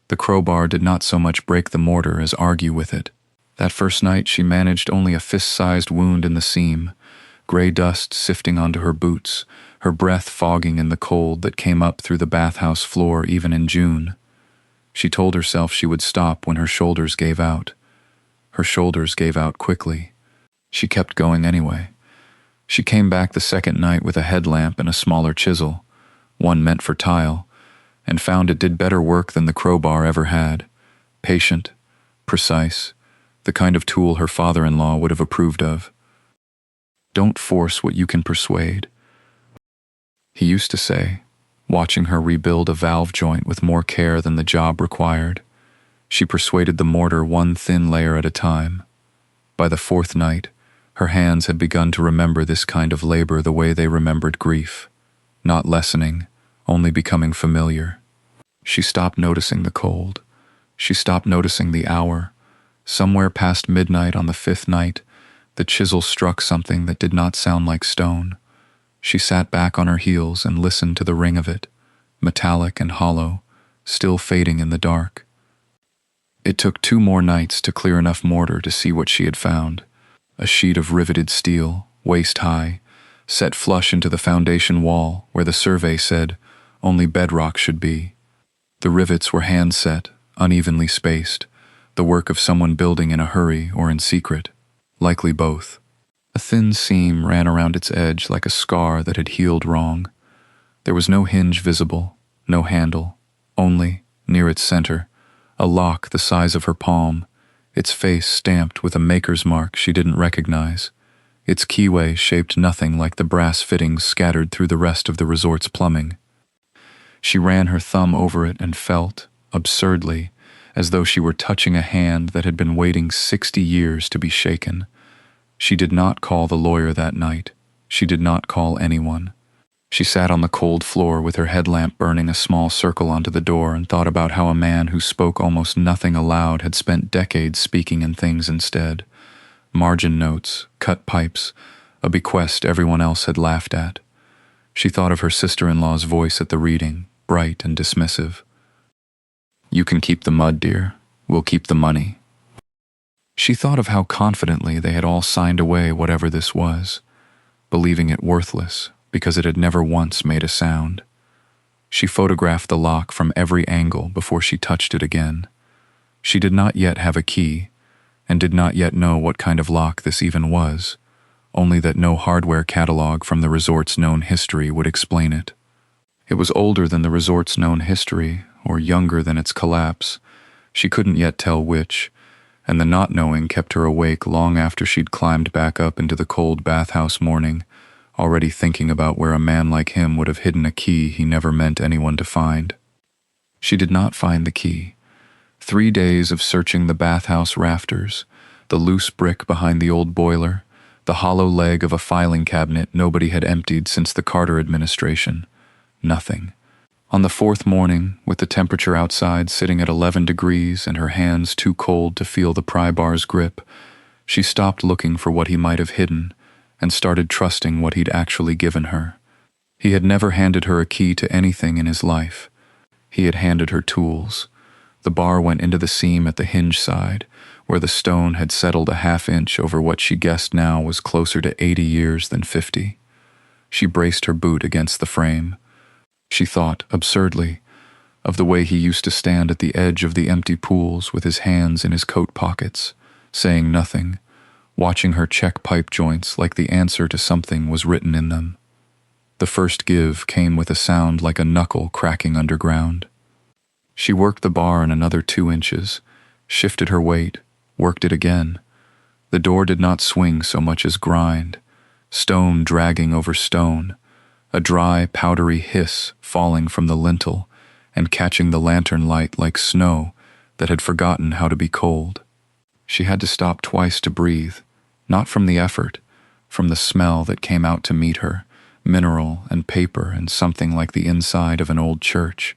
The crowbar did not so much break the mortar as argue with it. That first night she managed only a fist-sized wound in the seam, gray dust sifting onto her boots, her breath fogging in the cold that came up through the bathhouse floor even in June. She told herself she would stop when her shoulders gave out. Her shoulders gave out quickly. She kept going anyway. She came back the second night with a headlamp and a smaller chisel, one meant for tile, and found it did better work than the crowbar ever had. Patient, precise, the kind of tool her father-in-law would have approved of. Don't force what you can persuade, he used to say, watching her rebuild a valve joint with more care than the job required. She persuaded the mortar one thin layer at a time. By the 4th night, her hands had begun to remember this kind of labor the way they remembered grief, not lessening, only becoming familiar. She stopped noticing the cold. She stopped noticing the hour. Somewhere past midnight on the 5th night, the chisel struck something that did not sound like stone. She sat back on her heels and listened to the ring of it, metallic and hollow, still fading in the dark. It took 2 more nights to clear enough mortar to see what she had found. A sheet of riveted steel, waist-high, set flush into the foundation wall where the survey said only bedrock should be. The rivets were hand-set, unevenly spaced, the work of someone building in a hurry or in secret, likely both. A thin seam ran around its edge like a scar that had healed wrong. There was no hinge visible, no handle, only, near its center, a lock the size of her palm, its face stamped with a maker's mark she didn't recognize. Its keyway shaped nothing like the brass fittings scattered through the rest of the resort's plumbing. She ran her thumb over it and felt, absurdly, as though she were touching a hand that had been waiting 60 years to be shaken. She did not call the lawyer that night. She did not call anyone. She sat on the cold floor with her headlamp burning a small circle onto the door and thought about how a man who spoke almost nothing aloud had spent decades speaking in things instead. Margin notes, cut pipes, a bequest everyone else had laughed at. She thought of her sister-in-law's voice at the reading, bright and dismissive. "You can keep the mud, dear. We'll keep the money." She thought of how confidently they had all signed away whatever this was, believing it worthless because it had never once made a sound. She photographed the lock from every angle before she touched it again. She did not yet have a key, and did not yet know what kind of lock this even was, only that no hardware catalog from the resort's known history would explain it. It was older than the resort's known history, or younger than its collapse. She couldn't yet tell which, and the not knowing kept her awake long after she'd climbed back up into the cold bathhouse morning, already thinking about where a man like him would have hidden a key he never meant anyone to find. She did not find the key. 3 days of searching the bathhouse rafters, the loose brick behind the old boiler, the hollow leg of a filing cabinet nobody had emptied since the Carter administration. Nothing. On the 4th morning, with the temperature outside sitting at 11 degrees and her hands too cold to feel the pry bar's grip, she stopped looking for what he might have hidden and started trusting what he'd actually given her. He had never handed her a key to anything in his life. He had handed her tools. The bar went into the seam at the hinge side, where the stone had settled a half-inch over what she guessed now was closer to 80 years than 50. She braced her boot against the frame. She thought, absurdly, of the way he used to stand at the edge of the empty pools with his hands in his coat pockets, saying nothing, watching her check pipe joints like the answer to something was written in them. The first give came with a sound like a knuckle cracking underground. She worked the bar in another 2 inches, shifted her weight, worked it again. The door did not swing so much as grind, stone dragging over stone, a dry, powdery hiss falling from the lintel and catching the lantern light like snow that had forgotten how to be cold. She had to stop twice to breathe, not from the effort, from the smell that came out to meet her, mineral and paper and something like the inside of an old church.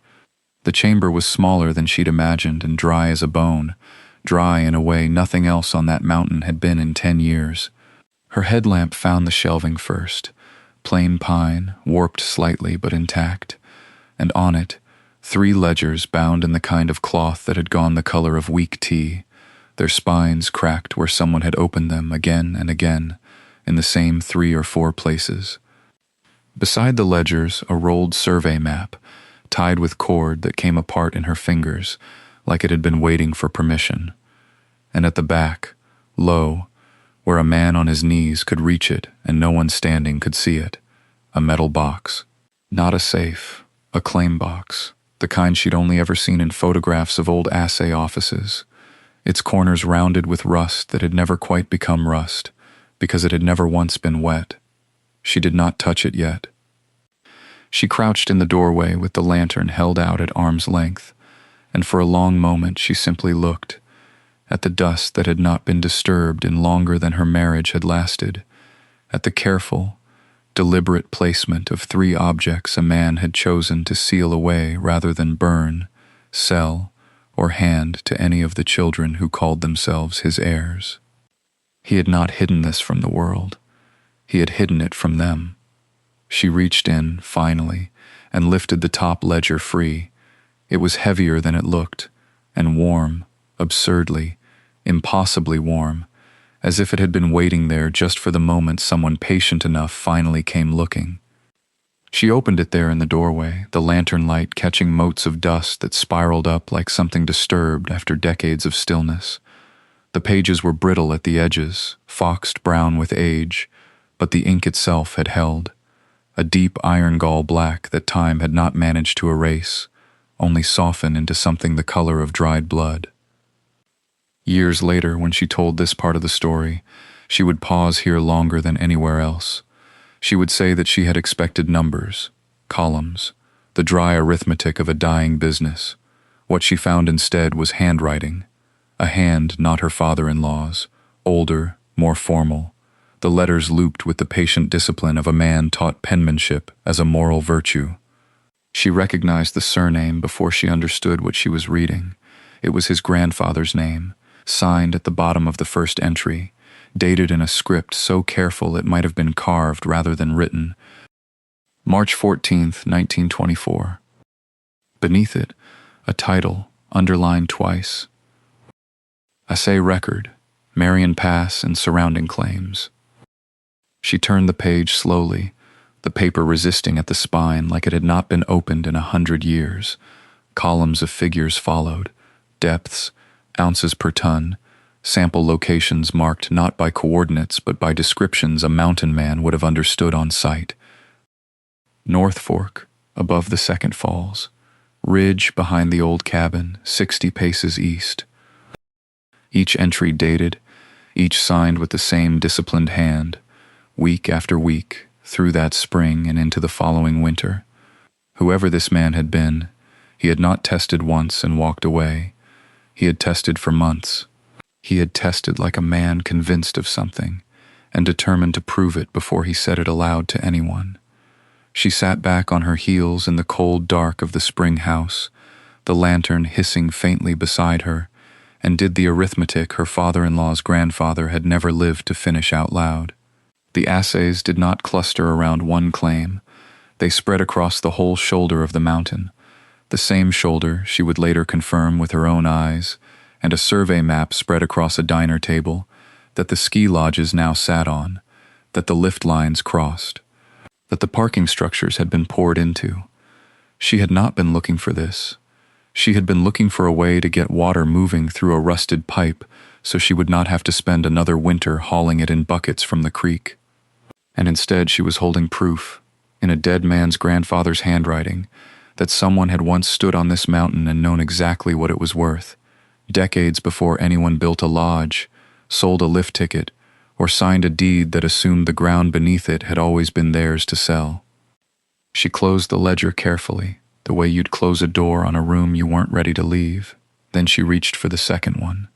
The chamber was smaller than she'd imagined and dry as a bone, dry in a way nothing else on that mountain had been in 10 years. Her headlamp found the shelving first, plain pine, warped slightly but intact, and on it, 3 ledgers bound in the kind of cloth that had gone the color of weak tea, their spines cracked where someone had opened them again and again, in the same 3 or 4 places. Beside the ledgers, a rolled survey map, tied with cord that came apart in her fingers, like it had been waiting for permission. And at the back, low, where a man on his knees could reach it and no one standing could see it, a metal box. Not a safe, a claim box, the kind she'd only ever seen in photographs of old assay offices, its corners rounded with rust that had never quite become rust, because it had never once been wet. She did not touch it yet. She crouched in the doorway with the lantern held out at arm's length, and for a long moment she simply looked, at the dust that had not been disturbed in longer than her marriage had lasted, at the careful, deliberate placement of 3 objects a man had chosen to seal away rather than burn, sell, or hand to any of the children who called themselves his heirs. He had not hidden this from the world. He had hidden it from them. She reached in, finally, and lifted the top ledger free. It was heavier than it looked, and warm, absurdly, impossibly warm, as if it had been waiting there just for the moment someone patient enough finally came looking. She opened it there in the doorway, the lantern light catching motes of dust that spiraled up like something disturbed after decades of stillness. The pages were brittle at the edges, foxed brown with age, but the ink itself had held, a deep iron gall black that time had not managed to erase, only soften into something the color of dried blood. Years later, when she told this part of the story, she would pause here longer than anywhere else. She would say that she had expected numbers, columns, the dry arithmetic of a dying business. What she found instead was handwriting, a hand not her father-in-law's, older, more formal, the letters looped with the patient discipline of a man taught penmanship as a moral virtue. She recognized the surname before she understood what she was reading. It was his grandfather's name, signed at the bottom of the first entry, dated in a script so careful it might have been carved rather than written. March 14th, 1924. Beneath it, a title, underlined twice. Assay record, Marion Pass and surrounding claims. She turned the page slowly, the paper resisting at the spine like it had not been opened in 100 years. Columns of figures followed, depths, ounces per ton, sample locations marked not by coordinates but by descriptions a mountain man would have understood on sight. North Fork, above the second falls. Ridge behind the old cabin, 60 paces east. Each entry dated, each signed with the same disciplined hand, week after week, through that spring and into the following winter. Whoever this man had been, he had not tested once and walked away. He had tested for months. He had tested like a man convinced of something, and determined to prove it before he said it aloud to anyone. She sat back on her heels in the cold dark of the spring house, the lantern hissing faintly beside her, and did the arithmetic her father-in-law's grandfather had never lived to finish out loud. The assays did not cluster around one claim. They spread across the whole shoulder of the mountain, the same shoulder she would later confirm with her own eyes, and a survey map spread across a diner table that the ski lodges now sat on, that the lift lines crossed, that the parking structures had been poured into. She had not been looking for this. She had been looking for a way to get water moving through a rusted pipe so she would not have to spend another winter hauling it in buckets from the creek. And instead she was holding proof, in a dead man's grandfather's handwriting, that someone had once stood on this mountain and known exactly what it was worth, decades before anyone built a lodge, sold a lift ticket, or signed a deed that assumed the ground beneath it had always been theirs to sell. She closed the ledger carefully, the way you'd close a door on a room you weren't ready to leave. Then she reached for the second one.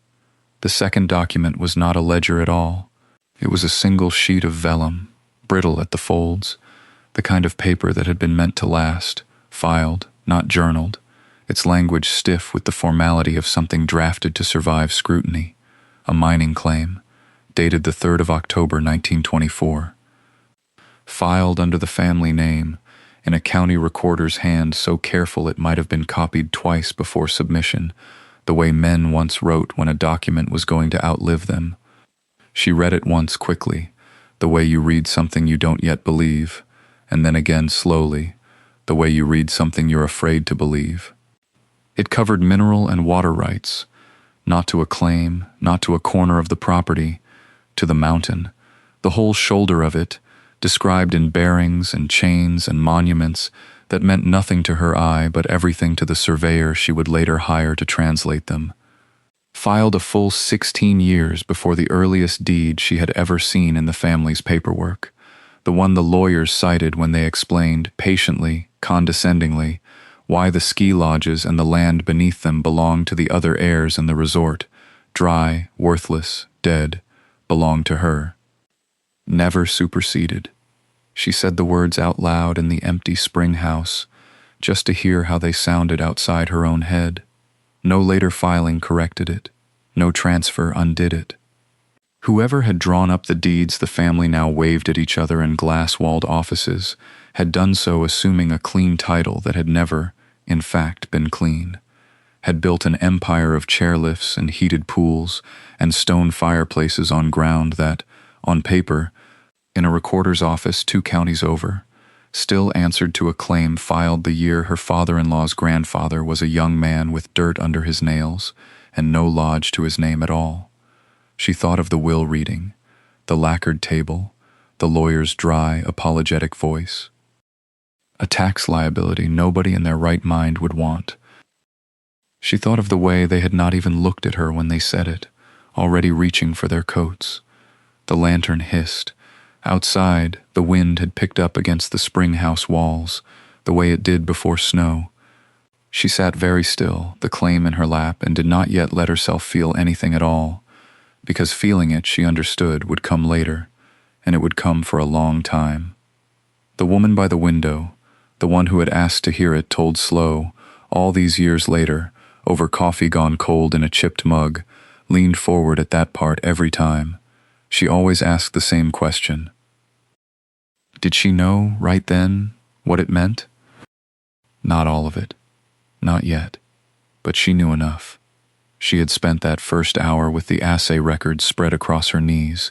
The second document was not a ledger at all. It was a single sheet of vellum, brittle at the folds, the kind of paper that had been meant to last, filed, not journaled, its language stiff with the formality of something drafted to survive scrutiny, a mining claim, dated the 3rd of October 1924. Filed under the family name, in a county recorder's hand so careful it might have been copied twice before submission, the way men once wrote when a document was going to outlive them. She read it once quickly, the way you read something you don't yet believe, and then again slowly, the way you read something you're afraid to believe. It covered mineral and water rights, not to a claim, not to a corner of the property, to the mountain, the whole shoulder of it, described in bearings and chains and monuments that meant nothing to her eye but everything to the surveyor she would later hire to translate them. Filed a full 16 years before the earliest deed she had ever seen in the family's paperwork, the one the lawyers cited when they explained, patiently, condescendingly, why the ski lodges and the land beneath them belonged to the other heirs in the resort, dry, worthless, dead, belonged to her. Never superseded. She said the words out loud in the empty spring house, just to hear how they sounded outside her own head. No later filing corrected it. No transfer undid it. Whoever had drawn up the deeds the family now waved at each other in glass-walled offices had done so assuming a clean title that had never, in fact, been clean, had built an empire of chairlifts and heated pools and stone fireplaces on ground that, on paper, in a recorder's office 2 counties over, still answered to a claim filed the year her father-in-law's grandfather was a young man with dirt under his nails and no lodge to his name at all. She thought of the will reading, the lacquered table, the lawyer's dry, apologetic voice. A tax liability nobody in their right mind would want. She thought of the way they had not even looked at her when they said it, already reaching for their coats. The lantern hissed. Outside, the wind had picked up against the spring house walls, the way it did before snow. She sat very still, the claim in her lap, and did not yet let herself feel anything at all, because feeling it, she understood, would come later, and it would come for a long time. The woman by the window, the one who had asked to hear it told slow, all these years later, over coffee gone cold in a chipped mug, leaned forward at that part every time. She always asked the same question. Did she know, right then, what it meant? Not all of it. Not yet. But she knew enough. She had spent that first hour with the assay records spread across her knees,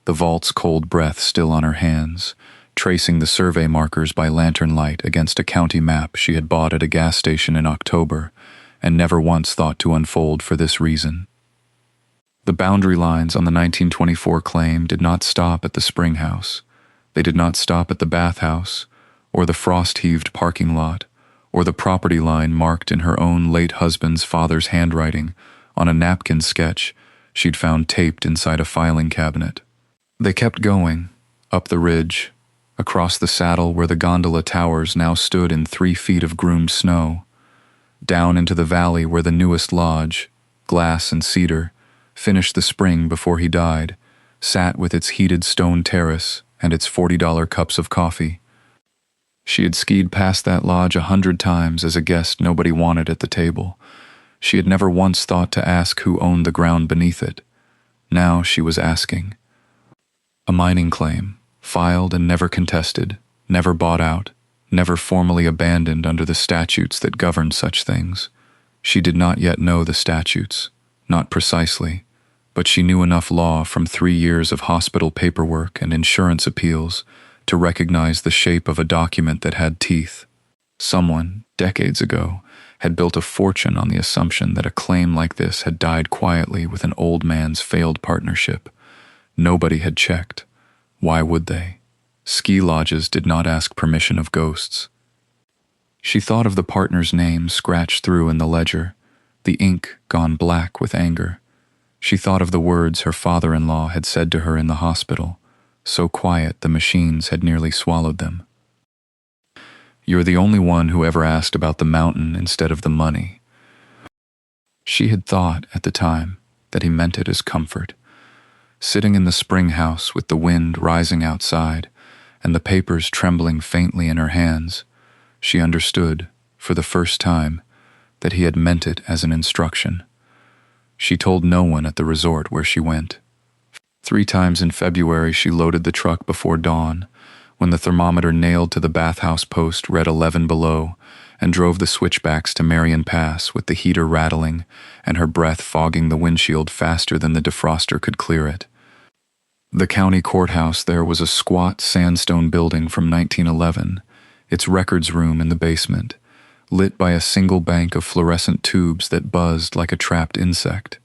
the vault's cold breath still on her hands, tracing the survey markers by lantern light against a county map she had bought at a gas station in October, and never once thought to unfold for this reason. The boundary lines on the 1924 claim did not stop at the spring house. They did not stop at the bathhouse, or the frost-heaved parking lot, or the property line marked in her own late husband's father's handwriting on a napkin sketch she'd found taped inside a filing cabinet. They kept going, up the ridge, across the saddle where the gondola towers now stood in 3 feet of groomed snow, down into the valley where the newest lodge, glass and cedar, finished the spring before he died, sat with its heated stone terrace and its $40 cups of coffee. She had skied past that lodge 100 times as a guest nobody wanted at the table. She had never once thought to ask who owned the ground beneath it. Now she was asking. A mining claim, filed and never contested, never bought out, never formally abandoned under the statutes that governed such things. She did not yet know the statutes, not precisely, but she knew enough law from 3 years of hospital paperwork and insurance appeals to recognize the shape of a document that had teeth. Someone, decades ago, had built a fortune on the assumption that a claim like this had died quietly with an old man's failed partnership. Nobody had checked. Why would they? Ski lodges did not ask permission of ghosts. She thought of the partner's name scratched through in the ledger, the ink gone black with anger. She thought of the words her father-in-law had said to her in the hospital, so quiet the machines had nearly swallowed them. You're the only one who ever asked about the mountain instead of the money. She had thought, at the time, that he meant it as comfort. Sitting in the spring house with the wind rising outside and the papers trembling faintly in her hands, she understood, for the first time, that he had meant it as an instruction. She told no one at the resort where she went. 3 times in February she loaded the truck before dawn, when the thermometer nailed to the bathhouse post read 11 below, and drove the switchbacks to Marion Pass with the heater rattling and her breath fogging the windshield faster than the defroster could clear it. The county courthouse there was a squat sandstone building from 1911, its records room in the basement, lit by a single bank of fluorescent tubes that buzzed like a trapped insect.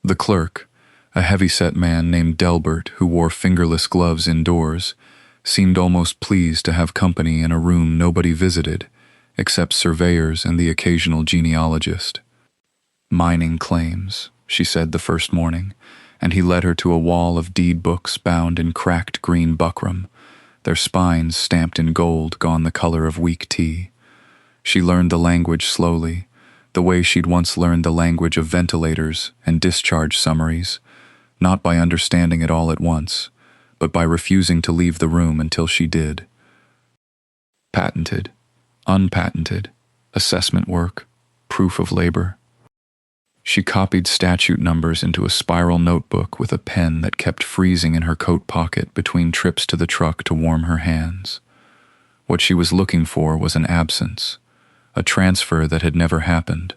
The clerk, a heavy-set man named Delbert who wore fingerless gloves indoors, seemed almost pleased to have company in a room nobody visited, except surveyors and the occasional genealogist. Mining claims, she said the first morning, and he led her to a wall of deed books bound in cracked green buckram, their spines stamped in gold gone the color of weak tea. She learned the language slowly, the way she'd once learned the language of ventilators and discharge summaries, not by understanding it all at once, but by refusing to leave the room until she did. Patented, unpatented, assessment work, proof of labor. She copied statute numbers into a spiral notebook with a pen that kept freezing in her coat pocket between trips to the truck to warm her hands. What she was looking for was an absence, a transfer that had never happened,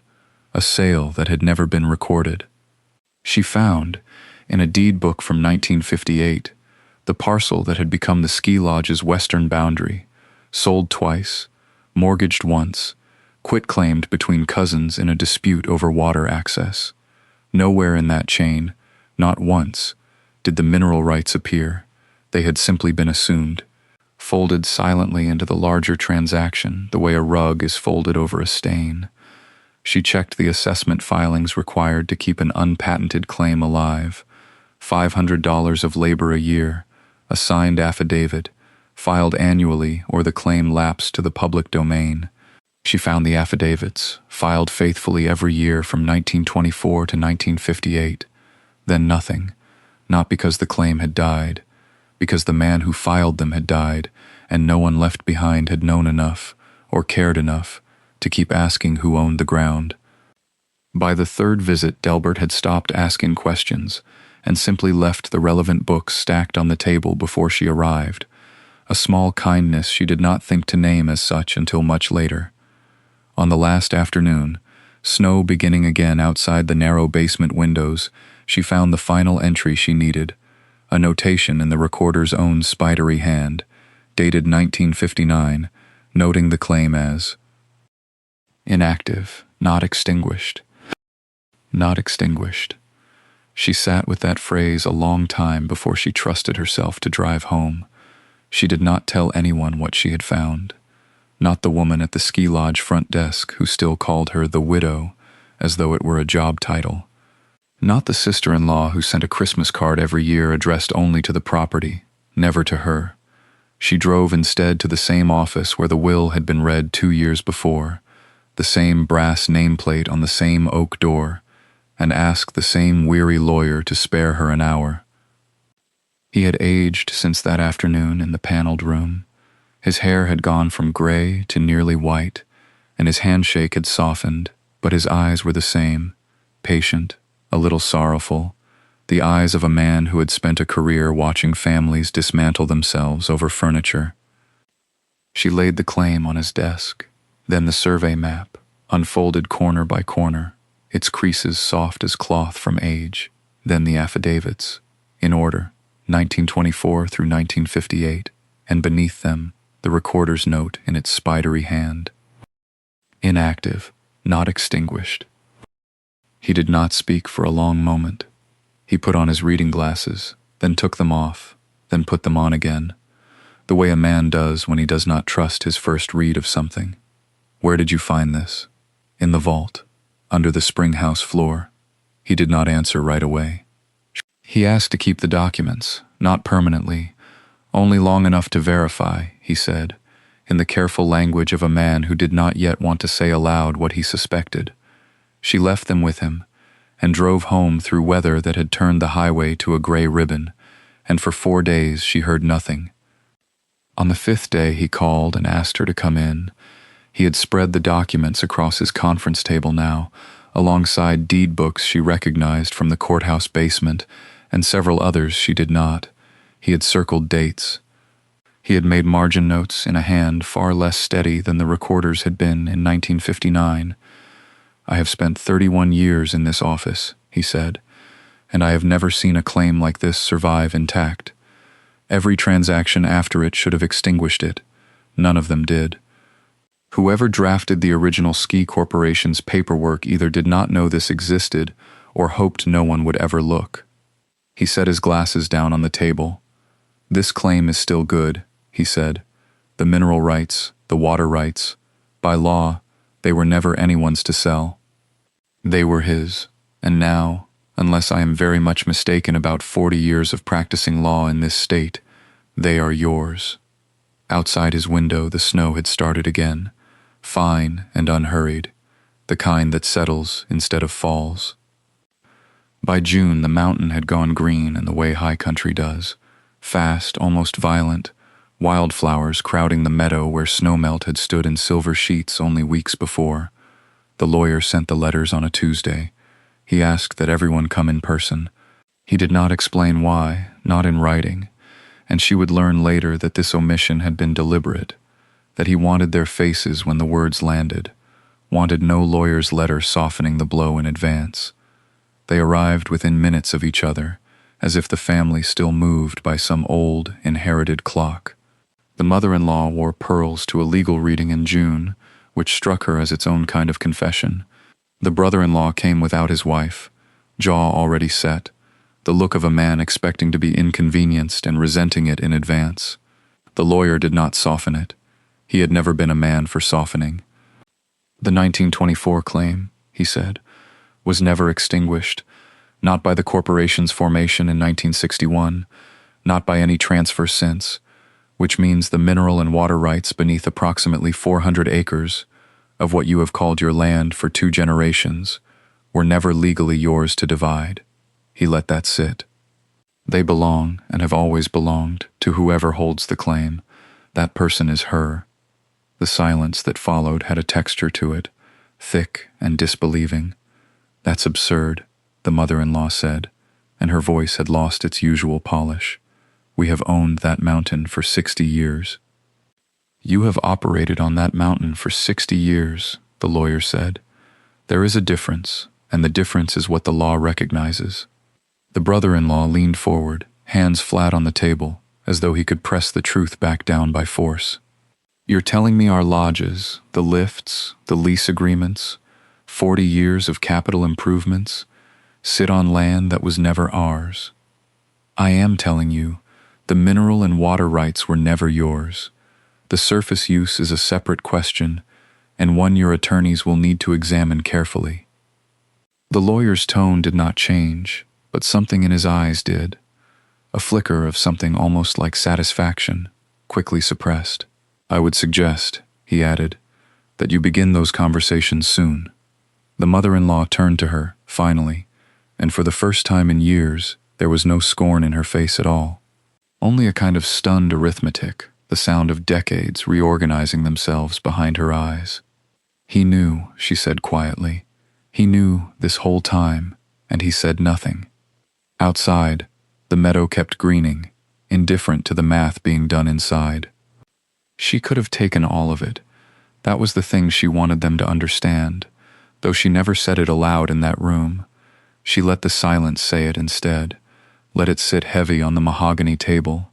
a sale that had never been recorded. She found, in a deed book from 1958, the parcel that had become the ski lodge's western boundary, sold twice, mortgaged once, quitclaimed between cousins in a dispute over water access. Nowhere in that chain, not once, did the mineral rights appear. They had simply been assumed, folded silently into the larger transaction the way a rug is folded over a stain. She checked the assessment filings required to keep an unpatented claim alive. $500 of labor a year, a signed affidavit, filed annually or the claim lapsed to the public domain. She found the affidavits, filed faithfully every year from 1924 to 1958. Then nothing, not because the claim had died, because the man who filed them had died, and no one left behind had known enough, or cared enough, to keep asking who owned the ground. By the third visit, Delbert had stopped asking questions, and simply left the relevant books stacked on the table before she arrived, a small kindness she did not think to name as such until much later. On the last afternoon, snow beginning again outside the narrow basement windows, she found the final entry she needed, a notation in the recorder's own spidery hand, dated 1959, noting the claim as inactive, not extinguished. Not extinguished. She sat with that phrase a long time before she trusted herself to drive home. She did not tell anyone what she had found. Not the woman at the ski lodge front desk who still called her the widow, as though it were a job title. Not the sister-in-law who sent a Christmas card every year addressed only to the property, never to her. She drove instead to the same office where the will had been read 2 years before, the same brass nameplate on the same oak door, and asked the same weary lawyer to spare her an hour. He had aged since that afternoon in the paneled room. His hair had gone from gray to nearly white, and his handshake had softened, but his eyes were the same, patient, a little sorrowful, the eyes of a man who had spent a career watching families dismantle themselves over furniture. She laid the claim on his desk, then the survey map, unfolded corner by corner, its creases soft as cloth from age, then the affidavits, in order, 1924 through 1958, and beneath them, the recorder's note in its spidery hand. Inactive, not extinguished. He did not speak for a long moment. He put on his reading glasses, then took them off, then put them on again, the way a man does when he does not trust his first read of something. Where did you find this? In the vault, under the spring house floor. He did not answer right away. He asked to keep the documents, not permanently, only long enough to verify, he said, in the careful language of a man who did not yet want to say aloud what he suspected. She left them with him, and drove home through weather that had turned the highway to a gray ribbon, and for 4 days she heard nothing. On the 5th day he called and asked her to come in. He had spread the documents across his conference table now, alongside deed books she recognized from the courthouse basement, and several others she did not. He had circled dates. He had made margin notes in a hand far less steady than the recorder's had been in 1959. I have spent 31 years in this office, he said, and I have never seen a claim like this survive intact. Every transaction after it should have extinguished it. None of them did. Whoever drafted the original Ski Corporation's paperwork either did not know this existed or hoped no one would ever look. He set his glasses down on the table. This claim is still good, he said. The mineral rights, the water rights. By law, they were never anyone's to sell. They were his, and now, unless I am very much mistaken about 40 years of practicing law in this state, they are yours. Outside his window, the snow had started again, fine and unhurried, the kind that settles instead of falls. By June, the mountain had gone green in the way high country does, fast, almost violent, wildflowers crowding the meadow where snowmelt had stood in silver sheets only weeks before. The lawyer sent the letters on a Tuesday. He asked that everyone come in person. He did not explain why, not in writing, and she would learn later that this omission had been deliberate, that he wanted their faces when the words landed, wanted no lawyer's letter softening the blow in advance. They arrived within minutes of each other, as if the family still moved by some old, inherited clock. The mother-in-law wore pearls to a legal reading in June, which struck her as its own kind of confession. The brother-in-law came without his wife, jaw already set, the look of a man expecting to be inconvenienced and resenting it in advance. The lawyer did not soften it. He had never been a man for softening. The 1924 claim, he said, was never extinguished, not by the corporation's formation in 1961, not by any transfer since, which means the mineral and water rights beneath approximately 400 acres of what you have called your land for 2 generations were never legally yours to divide. He let that sit. They belong, and have always belonged, to whoever holds the claim. That person is her. The silence that followed had a texture to it, thick and disbelieving. "That's absurd," the mother-in-law said, and her voice had lost its usual polish. "We have owned that mountain for 60 years. "You have operated on that mountain for 60 years, the lawyer said. "There is a difference, and the difference is what the law recognizes." The brother-in-law leaned forward, hands flat on the table, as though he could press the truth back down by force. "You're telling me our lodges, the lifts, the lease agreements, 40 years of capital improvements, sit on land that was never ours. I am telling you, the mineral and water rights were never yours. The surface use is a separate question, and one your attorneys will need to examine carefully." The lawyer's tone did not change, but something in his eyes did. A flicker of something almost like satisfaction, quickly suppressed. "I would suggest," he added, "that you begin those conversations soon." The mother-in-law turned to her, finally, and for the first time in years, there was no scorn in her face at all. Only a kind of stunned arithmetic, the sound of decades reorganizing themselves behind her eyes. "He knew," she said quietly. "He knew this whole time, and he said nothing." Outside, the meadow kept greening, indifferent to the math being done inside. She could have taken all of it. That was the thing she wanted them to understand, though she never said it aloud in that room. She let the silence say it instead, let it sit heavy on the mahogany table,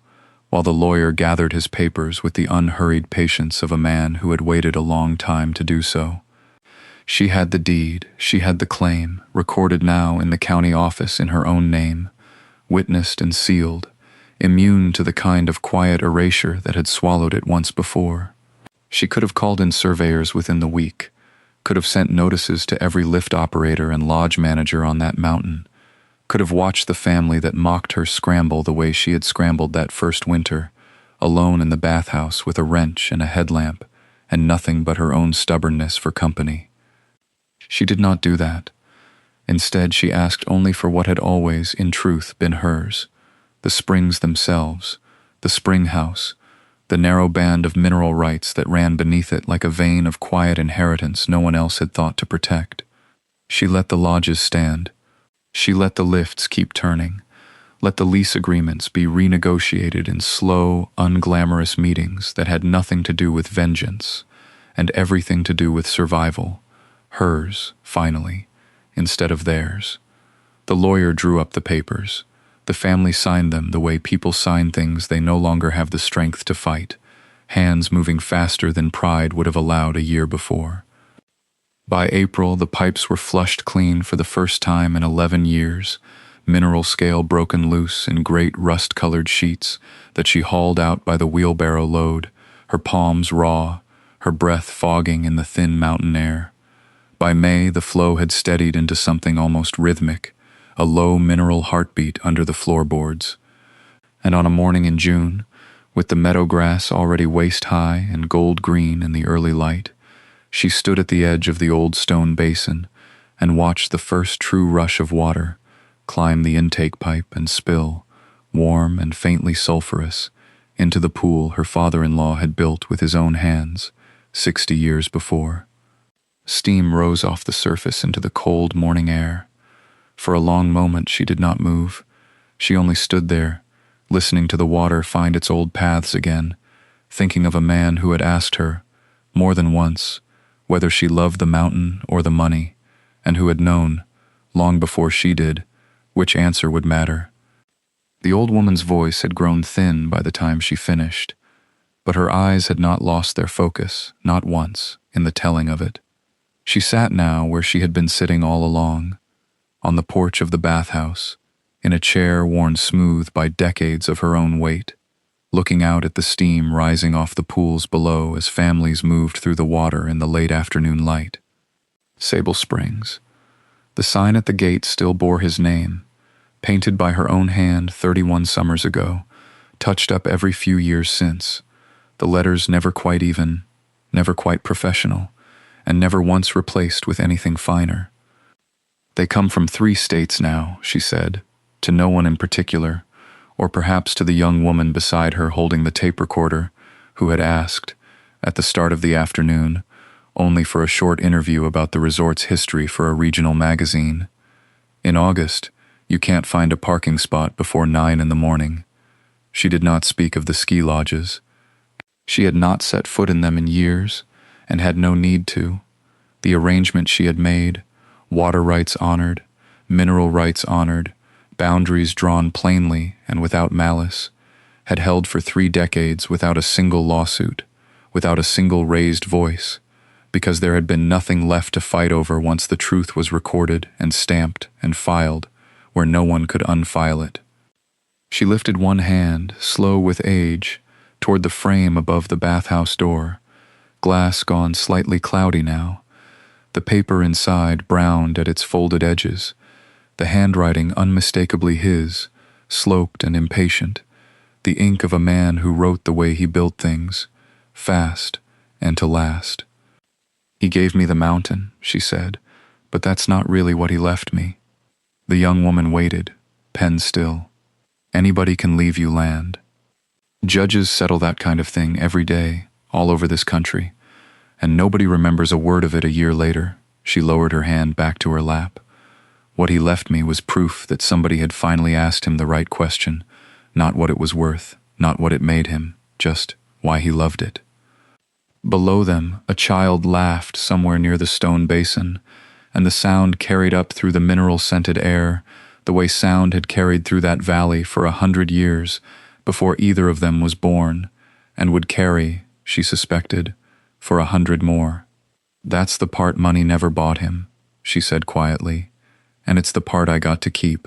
while the lawyer gathered his papers with the unhurried patience of a man who had waited a long time to do so. She had the deed, she had the claim, recorded now in the county office in her own name, witnessed and sealed, immune to the kind of quiet erasure that had swallowed it once before. She could have called in surveyors within the week, could have sent notices to every lift operator and lodge manager on that mountain, could have watched the family that mocked her scramble the way she had scrambled that first winter, alone in the bathhouse with a wrench and a headlamp, and nothing but her own stubbornness for company. She did not do that. Instead, she asked only for what had always, in truth, been hers: the springs themselves, the spring house, the narrow band of mineral rights that ran beneath it like a vein of quiet inheritance no one else had thought to protect. She let the lodges stand. She let the lifts keep turning. Let the lease agreements be renegotiated in slow, unglamorous meetings that had nothing to do with vengeance and everything to do with survival. Hers, finally, instead of theirs. The lawyer drew up the papers. The family signed them the way people sign things they no longer have the strength to fight, hands moving faster than pride would have allowed a year before. By April, the pipes were flushed clean for the first time in 11 years, mineral scale broken loose in great rust-colored sheets that she hauled out by the wheelbarrow load, her palms raw, her breath fogging in the thin mountain air. By May, the flow had steadied into something almost rhythmic, a low mineral heartbeat under the floorboards. And on a morning in June, with the meadow grass already waist-high and gold-green in the early light, she stood at the edge of the old stone basin and watched the first true rush of water climb the intake pipe and spill, warm and faintly sulphurous, into the pool her father-in-law had built with his own hands 60 years before. Steam rose off the surface into the cold morning air. For a long moment she did not move. She only stood there, listening to the water find its old paths again, thinking of a man who had asked her, more than once, whether she loved the mountain or the money, and who had known, long before she did, which answer would matter. The old woman's voice had grown thin by the time she finished, but her eyes had not lost their focus, not once, in the telling of it. She sat now where she had been sitting all along, on the porch of the bathhouse, in a chair worn smooth by decades of her own weight, looking out at the steam rising off the pools below as families moved through the water in the late afternoon light. Sable Springs. The sign at the gate still bore his name, painted by her own hand 31 summers ago, touched up every few years since, the letters never quite even, never quite professional, and never once replaced with anything finer. They come from 3 states now, she said, to no one in particular, or perhaps to the young woman beside her holding the tape recorder, who had asked, at the start of the afternoon, only for a short interview about the resort's history for a regional magazine. In August, you can't find a parking spot before 9 in the morning. She did not speak of the ski lodges. She had not set foot in them in years, and had no need to. The arrangement she had made, water rights honored, mineral rights honored, boundaries drawn plainly and without malice, had held for 3 decades without a single lawsuit, without a single raised voice, because there had been nothing left to fight over once the truth was recorded and stamped and filed, where no one could unfile it. She lifted one hand, slow with age, toward the frame above the bathhouse door, glass gone slightly cloudy now, the paper inside browned at its folded edges, the handwriting unmistakably his, sloped and impatient, the ink of a man who wrote the way he built things, fast and to last. He gave me the mountain, she said, but that's not really what he left me. The young woman waited, pen still. Anybody can leave you land. Judges settle that kind of thing every day, all over this country, and nobody remembers a word of it a year later. She lowered her hand back to her lap. What he left me was proof that somebody had finally asked him the right question, not what it was worth, not what it made him, just why he loved it. Below them, a child laughed somewhere near the stone basin, and the sound carried up through the mineral-scented air, the way sound had carried through that valley for 100 years before either of them was born, and would carry, she suspected, for 100 more. That's the part money never bought him, she said quietly, and it's the part I got to keep.